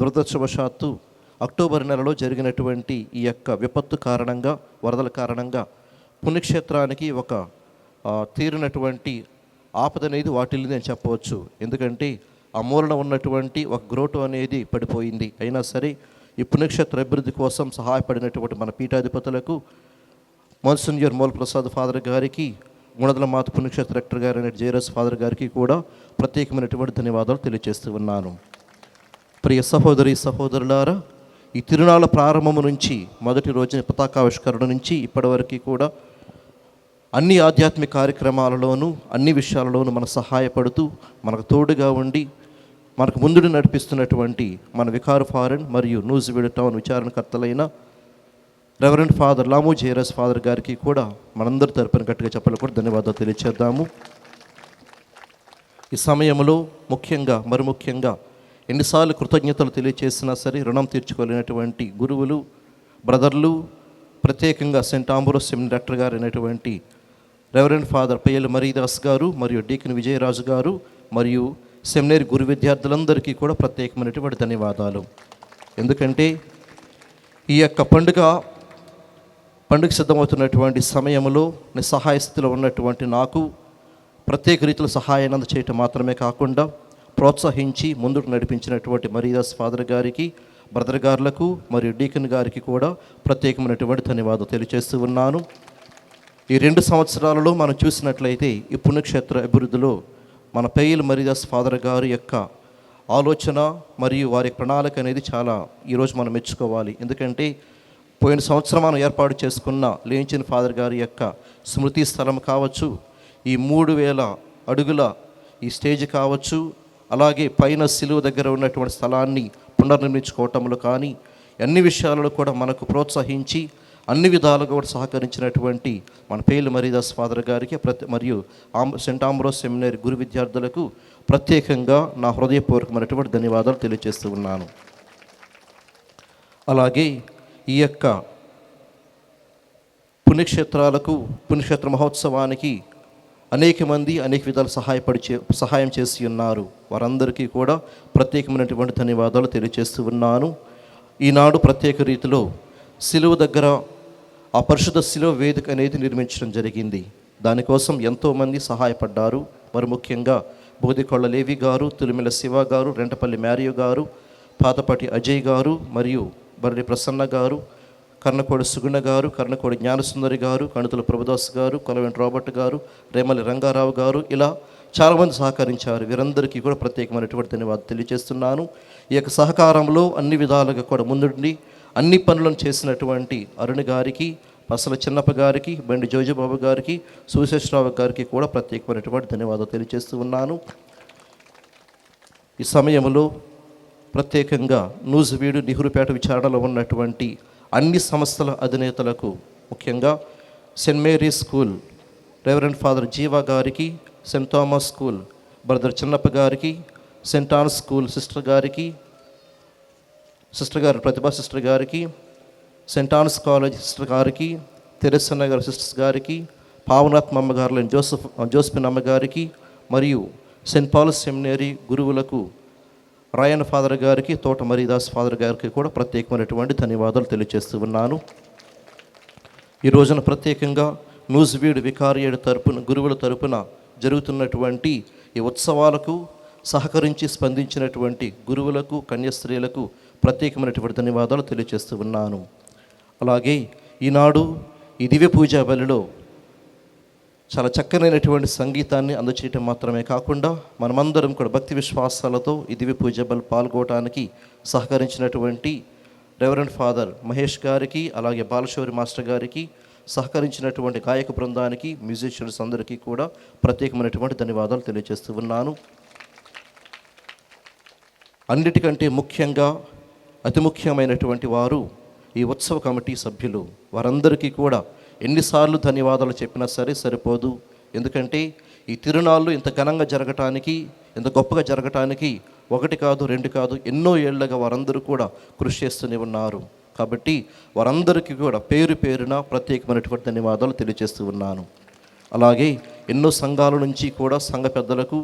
దురదృష్టవశాత్తు అక్టోబర్ నెలలో జరిగినటువంటి ఈ యొక్క విపత్తు కారణంగా, వరదల కారణంగా పుణ్యక్షేత్రానికి ఒక తీరినటువంటి ఆపద అనేది వాటిల్లింది అని చెప్పవచ్చు. ఎందుకంటే ఆ మూలన ఉన్నటువంటి ఒక గ్రోటు అనేది పడిపోయింది. అయినా సరే ఈ పుణ్యక్షేత్ర అభివృద్ధి కోసం సహాయపడినటువంటి మన పీఠాధిపతులకు, మోన్సిన్యూర్ మోల్ ప్రసాద్ ఫాదర్ గారికి, గుణదల మాత పుణ్యక్షేత్ర డైరెక్టర్ గారైన జయరస్ ఫాదర్ గారికి కూడా ప్రత్యేకమైనటువంటి ధన్యవాదాలు తెలియజేస్తూ ఉన్నాను. ప్రియ సహోదరి సహోదరులారా, ఈ తిరునాళ్ళ ప్రారంభము నుంచి మొదటి రోజున పతాకావిష్కరణ నుంచి ఇప్పటివరకు కూడా అన్ని ఆధ్యాత్మిక కార్యక్రమాలలోనూ అన్ని విషయాలలోనూ మనకు సహాయపడుతూ మనకు తోడుగా ఉండి మనకు ముందుడు నడిపిస్తున్నటువంటి మన వికార్ ఫారెన్ మరియు నూజివీడు టౌన్ విచారణకర్తలైన reverend father Lamu Jairus father గారికి కూడా మనందరి తరపున గట్టిగా చెప్పాలి కూడా ధన్యవాదాలు తెలియజేద్దాము. ఈ సమయంలో మరి ముఖ్యంగా ఎన్నిసార్లు కృతజ్ఞతలు తెలియజేసినా సరే రుణం తీర్చుకోలేనటువంటి గురువులు, బ్రదర్లు, ప్రత్యేకంగా సెయింట్ ఆంబ్రోస్ సెమినరీ డైరెక్టర్ గారు అయినటువంటి రెవరెండ్ ఫాదర్ పయ్యల మరీదాస్ గారు మరియు డీకన్ విజయరాజు గారు మరియు సెమినరీ గురు విద్యార్థులందరికీ కూడా ప్రత్యేకమైనటువంటి ధన్యవాదాలు. ఎందుకంటే ఈ యొక్క పండుగ సిద్ధమవుతున్నటువంటి సమయంలో నిస్సహాయ స్థితిలో ఉన్నటువంటి నాకు ప్రత్యేక రీతిలో సహాయాన్ని అందచేయటం మాత్రమే కాకుండా ప్రోత్సహించి ముందుకు నడిపించినటువంటి మరీదాస్ ఫాదర్ గారికి, బ్రదర్ గారులకు మరియు డీకన్ గారికి కూడా ప్రత్యేకమైనటువంటి ధన్యవాదాలు తెలియజేస్తూ ఉన్నాను. ఈ 2 సంవత్సరాలలో మనం చూసినట్లయితే ఈ పుణ్యక్షేత్ర అభివృద్ధిలో మన పెయ్యల మరీదాస్ ఫాదర్ గారి యొక్క ఆలోచన మరియు వారి ప్రణాళిక అనేది చాలా ఈరోజు మనం మెచ్చుకోవాలి. ఎందుకంటే పోయిన సంవత్సరం మనం ఏర్పాటు చేసుకున్న లేంచిన ఫాదర్ గారి యొక్క స్మృతి స్థలం కావచ్చు, ఈ 3000 అడుగుల ఈ స్టేజ్ కావచ్చు, అలాగే పైన సిలువ దగ్గర ఉన్నటువంటి స్థలాన్ని పునర్నిర్మించుకోవటంలో కానీ అన్ని విషయాలలో కూడా మనకు ప్రోత్సహించి అన్ని విధాలుగా కూడా సహకరించినటువంటి మన పెయ్యల మరీదాస్ ఫాదర్ గారికి మరియు సెయింట్ ఆంబ్రోస్ సెమినరీ గురు విద్యార్థులకు ప్రత్యేకంగా నా హృదయపూర్వకమైనటువంటి ధన్యవాదాలు తెలియజేస్తూ ఉన్నాను. అలాగే ఈ యొక్క పుణ్యక్షేత్ర మహోత్సవానికి అనేక మంది అనేక విధాలు సహాయం చేసి ఉన్నారు. వారందరికీ కూడా ప్రత్యేకమైనటువంటి ధన్యవాదాలు తెలియజేస్తూ ఉన్నాను. ఈనాడు ప్రత్యేక రీతిలో సిలువ దగ్గర ఆ పరిశుద్ధ సిలువ వేదిక అనేది నిర్మించడం జరిగింది. దానికోసం ఎంతోమంది సహాయపడ్డారు. మరి ముఖ్యంగా బోధికొళ్ళ లేవి గారు, తులిమెల శివ గారు, రెంటపల్లి మ్యారియో గారు, పాతపాటి అజయ్ గారు మరియు బర్రి ప్రసన్న గారు, కర్ణకోడి సుగుణ గారు, కర్ణకోడి జ్ఞానసుందరి గారు, కణుతుల ప్రభుదాస్ గారు, కొలవెంటి రాబర్ట్ గారు, రేమలి రంగారావు గారు, ఇలా చాలామంది సహకరించారు. వీరందరికీ కూడా ప్రత్యేకమైనటువంటి ధన్యవాదాలు తెలియజేస్తున్నాను. ఈ యొక్క సహకారంలో అన్ని విధాలుగా కూడా ముందుండి అన్ని పనులను చేసినటువంటి అరుణ్ గారికి, పసల చిన్నప్ప గారికి, బండి జోజబాబు గారికి, సుశేషరావు గారికి కూడా ప్రత్యేకమైనటువంటి ధన్యవాదాలు తెలియజేస్తూ ఉన్నాను. ఈ సమయంలో ప్రత్యేకంగా నూజివీడు నెహ్రూపేట విచారణలో ఉన్నటువంటి అన్ని సంస్థల అధినేతలకు, ముఖ్యంగా saint Mary school reverend father Jeeva గారికి, సెయింట్ థామస్ స్కూల్ బ్రదర్ చిన్నప్ప గారికి, సెయింట్ ఆన్ స్కూల్ సిస్టర్ గారు ప్రతిభా సిస్టర్ గారికి, సెయింట్ ఆన్స్ కాలేజ్ సిస్టర్ గారికి, తెరెసన్న గారి సిస్టర్స్ గారికి, పావనాత్మ అమ్మగారులైన జోస్పిన్ అమ్మగారికి మరియు సెయింట్ పాల్స్ సెమినరీ గురువులకు రాయన్ ఫాదర్ గారికి, తోట మరీదాస్ ఫాదర్ గారికి కూడా ప్రత్యేకమైనటువంటి ధన్యవాదాలు తెలియజేస్తూ ఉన్నాను. ఈ రోజున ప్రత్యేకంగా నూజివీడు వికారియడ్ తరపున గురువుల తరపున జరుగుతున్నటువంటి ఈ ఉత్సవాలకు సహకరించి స్పందించినటువంటి గురువులకు, కన్యాస్త్రీలకు ప్రత్యేకమైనటువంటి ధన్యవాదాలు తెలియజేస్తూ ఉన్నాను. అలాగే ఈనాడు ఈ దివ్య పూజా బలిలో చాలా చక్కనైనటువంటి సంగీతాన్ని అందచేయటం మాత్రమే కాకుండా మనమందరం కూడా భక్తి విశ్వాసాలతో ఈ దివ్య పూజ బలి పాల్గొనడానికి సహకరించినటువంటి రెవరెండ్ ఫాదర్ మహేష్ గారికి, అలాగే బాలశౌరి మాస్టర్ గారికి, సహకరించినటువంటి గాయక బృందానికి, మ్యూజిషియన్స్ అందరికీ కూడా ప్రత్యేకమైనటువంటి ధన్యవాదాలు తెలియజేస్తూ ఉన్నాను. అన్నిటికంటే ముఖ్యంగా అతి ముఖ్యమైనటువంటి వారు ఈ ఉత్సవ కమిటీ సభ్యులు. వారందరికీ కూడా ఎన్నిసార్లు ధన్యవాదాలు చెప్పినా సరే సరిపోదు. ఎందుకంటే ఈ తిరునాళ్ళు ఇంత ఘనంగా జరగటానికి, ఇంత గొప్పగా జరగటానికి 1 కాదు 2 కాదు ఎన్నో ఏళ్లుగా వారందరూ కూడా కృషి చేస్తూనే ఉన్నారు. కాబట్టి వారందరికీ కూడా పేరు పేరున ప్రత్యేకమైనటువంటి ధన్యవాదాలు తెలియజేస్తూ ఉన్నాను. అలాగే ఎన్నో సంఘాల నుంచి కూడా సంఘ పెద్దలకు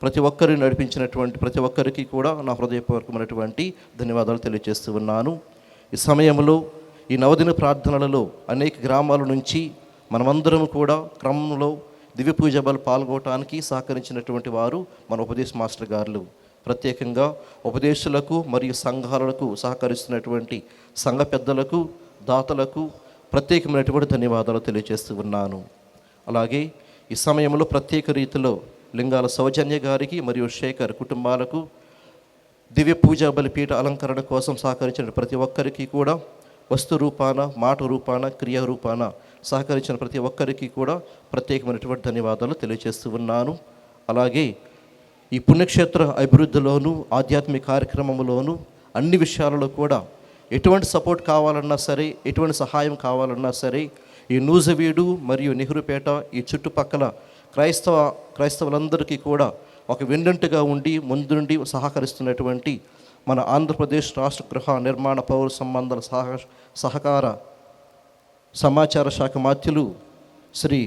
ప్రతి ఒక్కరిని నడిపించినటువంటి ప్రతి ఒక్కరికి కూడా నా హృదయపూర్వకమైనటువంటి ధన్యవాదాలు తెలియజేస్తూ ఉన్నాను. ఈ సమయంలో ఈ నవదిన ప్రార్థనలలో అనేక గ్రామాల నుంచి మనమందరం కూడా క్రమంలో దివ్య పూజ బలి పాల్గొనడానికి సహకరించినటువంటి వారు మన ఉపదేశ మాస్టర్ గారు. ప్రత్యేకంగా ఉపదేశాలకు మరియు సంఘాలకు సహకరిస్తున్నటువంటి సంఘ పెద్దలకు, దాతలకు ప్రత్యేకమైనటువంటి ధన్యవాదాలు తెలియజేస్తూ ఉన్నాను. అలాగే ఈ సమయంలో ప్రత్యేక రీతిలో లింగాల సౌజన్య గారికి మరియు శేఖర్ కుటుంబాలకు దివ్య పూజా బలిపీఠ అలంకరణ కోసం సహకరించిన ప్రతి ఒక్కరికి కూడా వస్తు రూపాన, మాట రూపాన, క్రియ రూపాన సహకరించిన ప్రతి ఒక్కరికి కూడా ప్రత్యేకమైనటువంటి ధన్యవాదాలు తెలియజేస్తూ ఉన్నాను. అలాగే ఈ పుణ్యక్షేత్ర అభివృద్ధిలోనూ ఆధ్యాత్మిక కార్యక్రమంలోనూ అన్ని విషయాలలో కూడా ఎటువంటి సపోర్ట్ కావాలన్నా సరే, ఎటువంటి సహాయం కావాలన్నా సరే ఈ నూజవీడు మరియు నెహ్రూపేట ఈ చుట్టుపక్కల క్రైస్తవులందరికీ కూడా ఒక వెన్నంటుగా ఉండి ముందుండి సహకరిస్తున్నటువంటి మన ఆంధ్రప్రదేశ్ రాష్ట్ర గృహ నిర్మాణ పౌర సంబంధాల సహకార సమాచార శాఖ మాత్యులు శ్రీ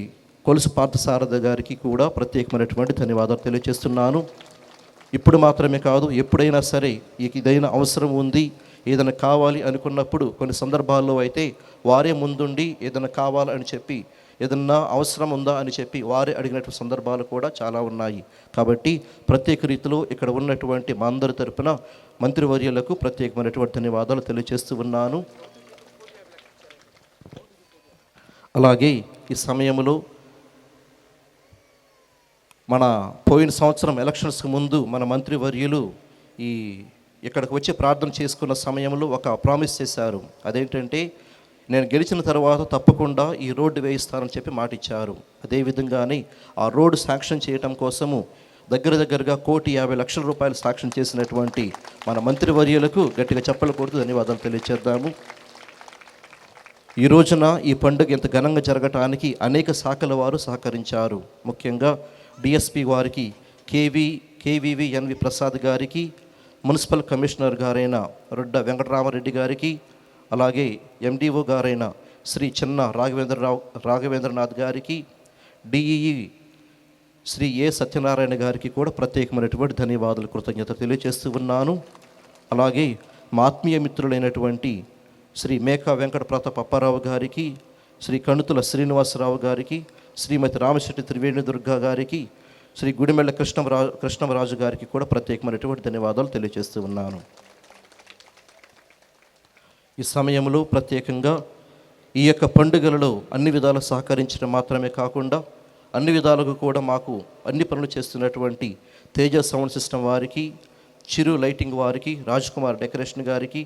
కొలుసు పార్థసారథి గారికి కూడా ప్రత్యేకమైనటువంటి ధన్యవాదాలు తెలియజేస్తున్నాను. ఇప్పుడు మాత్రమే కాదు, ఎప్పుడైనా సరే ఏదైనా అవసరం ఉంది, ఏదైనా కావాలి అనుకున్నప్పుడు కొన్ని సందర్భాల్లో అయితే వారే ముందుండి ఏదైనా కావాలని చెప్పి, ఏదన్నా అవసరం ఉందా అని చెప్పి వారే అడిగినటువంటి సందర్భాలు కూడా చాలా ఉన్నాయి. కాబట్టి ప్రత్యేక రీతిలో ఇక్కడ ఉన్నటువంటి మా అందరి తరపున మంత్రివర్యులకు ప్రత్యేకమైనటువంటి ధన్యవాదాలు తెలియజేస్తూ ఉన్నాను. అలాగే ఈ సమయంలో మన పోయిన సంవత్సరం ఎలక్షన్స్కి ముందు మన మంత్రివర్యులు ఇక్కడికి వచ్చి ప్రార్థన చేసుకున్న సమయంలో ఒక ప్రామిస్ చేశారు. అదేంటంటే, నేను గెలిచిన తర్వాత తప్పకుండా ఈ రోడ్డు వేయిస్తానని చెప్పి మాట ఇచ్చారు. అదేవిధంగానే ఆ రోడ్డు శాంక్షన్ చేయటం కోసము దగ్గరగా 1,50,00,000 రూపాయలు శాంక్షన్ చేసినటువంటి మన మంత్రివర్యులకు గట్టిగా చప్పలు కొడుతూ ధన్యవాదాలు తెలియజేద్దాము. ఈ రోజున ఈ పండుగ ఇంత ఘనంగా జరగటానికి అనేక శాఖల వారు సహకరించారు. ముఖ్యంగా డిఎస్పి వారికి కేవీవి ప్రసాద్ గారికి, మున్సిపల్ కమిషనర్ గారైన రొడ్డ వెంకటరామారెడ్డి గారికి, అలాగే ఎండిఓ గారైన శ్రీ చిన్న రాఘవేంద్రనాథ్ గారికి, డిఈఈ శ్రీ ఏ సత్యనారాయణ గారికి కూడా ప్రత్యేకమైనటువంటి ధన్యవాదాలు, కృతజ్ఞత తెలియజేస్తూ ఉన్నాను. అలాగే మా ఆత్మీయ మిత్రులైనటువంటి శ్రీ మేకా వెంకట ప్రతాప్ అప్పారావు గారికి, శ్రీ కణుతుల శ్రీనివాసరావు గారికి, శ్రీమతి రామశెట్టి త్రివేణి దుర్గా గారికి, శ్రీ గుడిమెళ్ళ కృష్ణమరాజు గారికి కూడా ప్రత్యేకమైనటువంటి ధన్యవాదాలు తెలియజేస్తూ ఉన్నాను. ఈ సమయంలో ప్రత్యేకంగా ఈ యొక్క పండుగలలో అన్ని విధాలు సహకరించడం మాత్రమే కాకుండా అన్ని విధాలుగా కూడా మాకు అన్ని పనులు చేస్తున్నటువంటి తేజ సౌండ్ సిస్టమ్ వారికి, చిరు లైటింగ్ వారికి, రాజ్ కుమార్ డెకరేషన్ గారికి,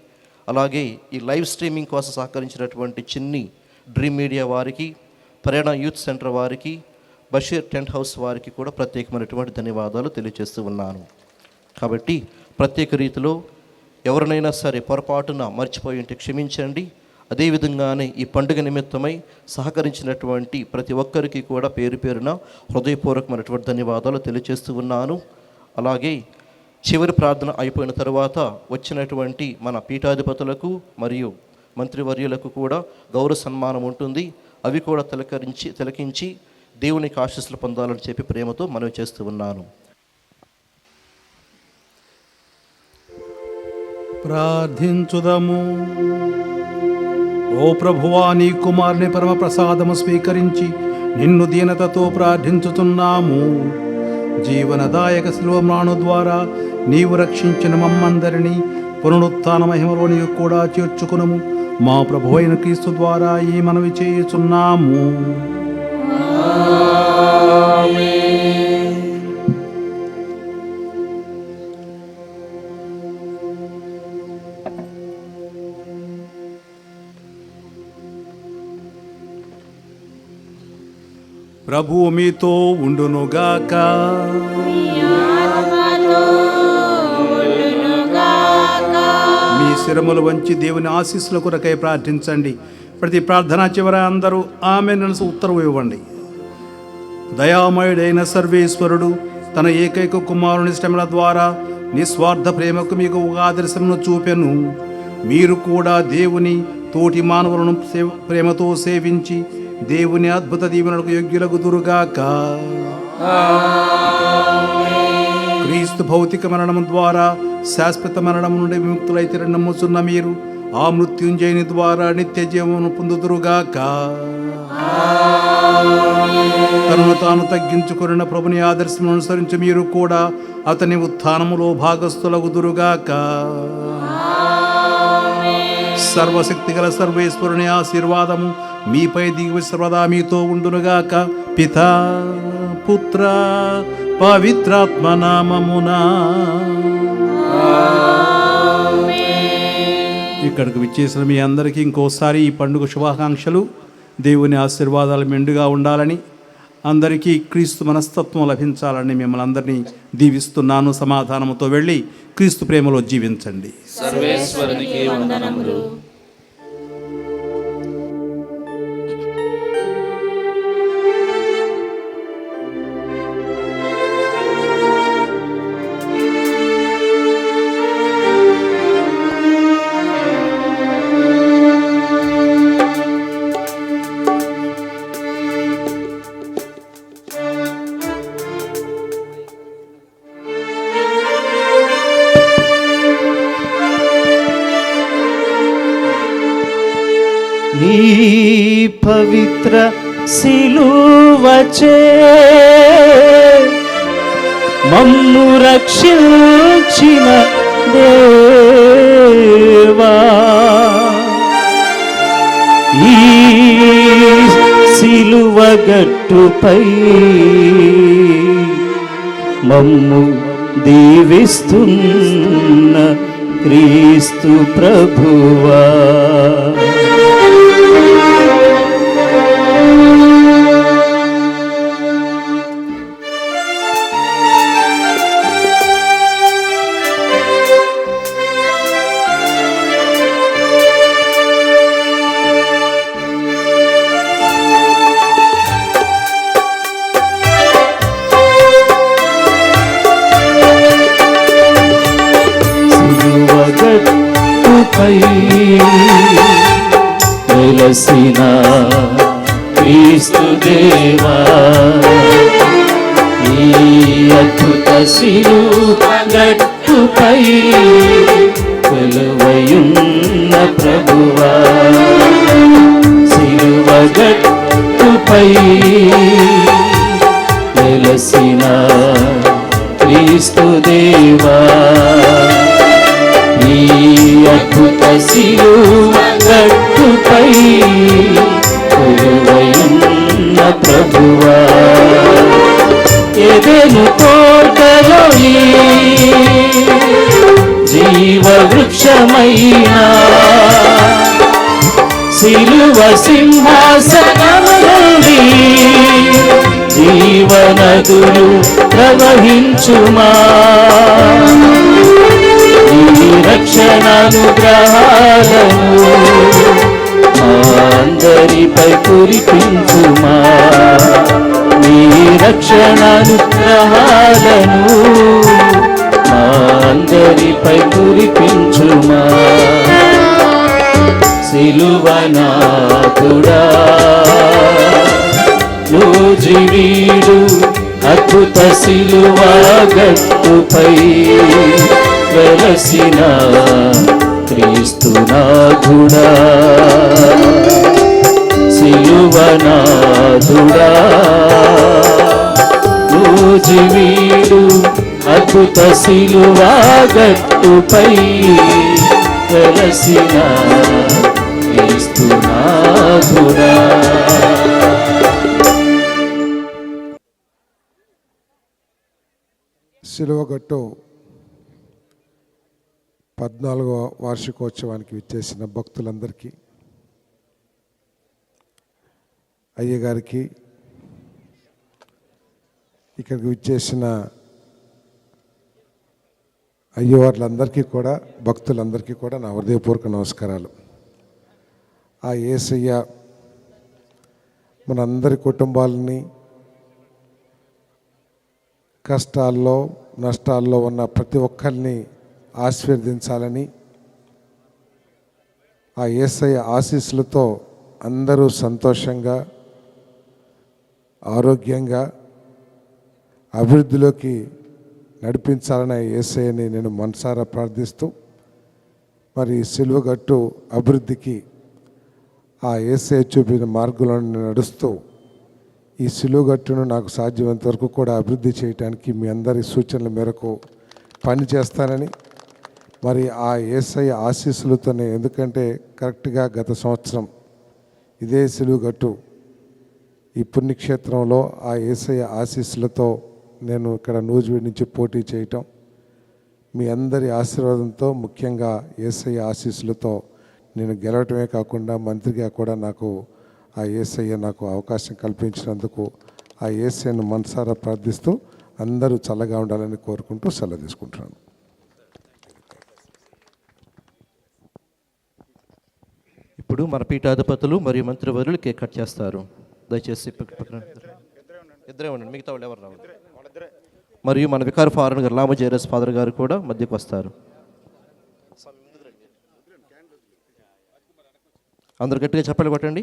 అలాగే ఈ లైవ్ స్ట్రీమింగ్ కోసం సహకరించినటువంటి చిన్ని డ్రీమ్ మీడియా వారికి, ప్రేరణ యూత్ సెంటర్ వారికి, బషీర్ టెంట్ హౌస్ వారికి కూడా ప్రత్యేకమైనటువంటి ధన్యవాదాలు తెలియజేస్తూ ఉన్నాను. కాబట్టి ప్రత్యేక రీతిలో ఎవరినైనా సరే పొరపాటున మర్చిపోయి ఉంటే క్షమించండి. అదేవిధంగానే ఈ పండుగ నిమిత్తమై సహకరించినటువంటి ప్రతి ఒక్కరికి కూడా పేరు పేరున హృదయపూర్వకమైనటువంటి ధన్యవాదాలు తెలియజేస్తూ ఉన్నాను. అలాగే చివరి ప్రార్థన అయిపోయిన తర్వాత వచ్చినటువంటి మన పీఠాధిపతులకు మరియు మంత్రివర్యులకు కూడా గౌరవ సన్మానం ఉంటుంది. అవి కూడా తిలకించి దేవునికి ఆశీస్సులు పొందాలని చెప్పి ప్రేమతో మనవి చేస్తూ ఉన్నాను. ప్రార్థించుదము. ఓ ప్రభువా, నీ కుమారుని పరమ ప్రసాదము స్వీకరించి నిన్ను దీనతతో ప్రార్థించుతున్నాము. జీవనదాయక శిలువమ్రాణు ద్వారా నీవు రక్షించిన మమ్మందరినీ పునరుత్థాన మహిమలో నీవు కూడా చేర్చుకునము. మా ప్రభు అయిన క్రీస్తు ద్వారా ఈ మనవి చేయుచున్నాము. ప్రభువు మీతో ఉండునుగాక. మీ శిరములు వంచి దేవుని ఆశీస్సుల కొరకై ప్రార్థించండి. ప్రతి ప్రార్థన చివర అందరూ ఆమేన్ అని ఉత్తరం ఇవ్వండి. దయామయుడైన సర్వేశ్వరుడు తన ఏకైక కుమారుని శ్రమల ద్వారా నిస్వార్థ ప్రేమకు మీకు ఒక ఆదర్శమును చూపెను. మీరు కూడా దేవుని తోటి మానవులను ప్రేమతో సేవించి దేవుని అద్భుత దీవెనలకు యోగ్యులగుదురుగాక. క్రీస్తు భౌతిక మరణం ద్వారా శాశ్వత మరణం నుండి విముక్తులైతే నమ్ముచున్న మీరు ఆ మృత్యుంజయుని ద్వారా నిత్య జీవమును పొందుదురుగాక. తనను తాను తగ్గించుకున్న ప్రభుని ఆదర్శం అనుసరించి మీరు కూడా అతని ఉత్థానములో భాగస్థులగుదురుగాక. సర్వశక్తి గల సర్వేశ్వరుని ఆశీర్వాదము మీపై దిగి సర్వదా మీతో ఉండునుగాక. పితా పుత్ర పవిత్రాత్మ నామమునా. ఇక్కడికి విచ్చేసిన మీ అందరికీ ఇంకోసారి ఈ పండుగ శుభాకాంక్షలు. దేవుని ఆశీర్వాదాలు మెండుగా ఉండాలని, అందరికీ క్రీస్తు మనస్తత్వం లభించాలని మిమ్మల్ని అందరినీ దీవిస్తున్నాను. సమాధానంతో వెళ్ళి క్రీస్తు ప్రేమలో జీవించండి. సర్వేశ్వరునికి వందనములు. నీ పవిత్ర సిలువచే మమ్ము రక్షించిన దేవా, ఈ సిలువ గట్టుపై మమ్ము దీవిస్తున్న క్రీస్తు ప్రభువా, వెలసిన క్రీస్తు దేవా, ఈ అద్భుత సిలువ గట్టుపై కొలువయున్న ప్రభువా, సిలువ గట్టుపై వెలసిన క్రీస్తు దేవా, ఈ అద్భుత సిలువ గట్టుపై కొలువయున్న ప్రభువా, ఎదెను తోటలో జీవ వృక్షమైనా సిలువ సింహాసనము నుండి జీవనదులు ప్రవహించుమా, ఈ రక్షణానుగ్రహాలను మా అందరిపై కురిపించుమా, ఈ రక్షణానుగ్రహాలను మా అందరిపై కురిపించుమా. సిలువనాథుడా నూజివీడు అద్భుత సిలువ గట్టుపై వెలసిన క్రీస్తునాథుడా, సిలువనాథుడా నూజివీడు అద్భుత సిలువ గట్టుపై వెలసిన క్రీస్తునాథుడా. సిలువగట్టు 14వ వార్షికోత్సవానికి విచ్చేసిన భక్తులందరికీ, అయ్యగారికి, ఇక్కడికి విచ్చేసిన అయ్యవార్లందరికీ కూడా, భక్తులందరికీ కూడా నా హృదయపూర్వక నమస్కారాలు. ఆ యేసయ్య మనందరి కుటుంబాలని కష్టాల్లో నష్టాల్లో ఉన్న ప్రతి ఒక్కరిని ఆశీర్వదించాలని, ఆ యేసయ్య ఆశీస్సులతో అందరూ సంతోషంగా, ఆరోగ్యంగా, అభివృద్ధిలోకి నడిపించాలనే యేసయ్యని నేను మనసారా ప్రార్థిస్తూ, మరి సిలువగట్టు అభివృద్ధికి ఆ యేసయ్య చూపిన మార్గంలో నడుస్తూ ఈ సిలువగట్టును నాకు సాధ్యమైనంత వరకు కూడా అభివృద్ధి చేయడానికి మీ అందరి సూచనల మేరకు పని చేస్తానని, మరి ఆ యేసయ్య ఆశీస్సులతోనే, ఎందుకంటే కరెక్ట్గా గత సంవత్సరం ఇదే సిలువగట్టు ఈ పుణ్యక్షేత్రంలో ఆ యేసయ్య ఆశీస్సులతో నేను ఇక్కడ నూజివీడు నుంచి పోటీ చేయటం, మీ అందరి ఆశీర్వాదంతో, ముఖ్యంగా యేసయ్య ఆశీస్సులతో నేను గెలవటమే కాకుండా మంత్రిగా కూడా నాకు ఆ యేసయ్య నాకు అవకాశం కల్పించినందుకు ఆ యేసయ్యను మనసారా ప్రార్థిస్తూ అందరూ చల్లగా ఉండాలని కోరుకుంటూ సెలవు తీసుకుంటున్నాను. ఇప్పుడు మన పీఠాధిపతులు మరియు మంత్రివర్యులు కేక్ కట్ చేస్తారు. దయచేసి ఇద్దరే ఉండండి, మిగతా వాళ్ళు ఎవరు రావాలి. మరియు మన వికార్ ఫారెన్ గారు లామ జయరస్ ఫాదర్ గారు కూడా మధ్యకు వస్తారు. అందరు గట్టిగా చెప్పలు కొట్టండి.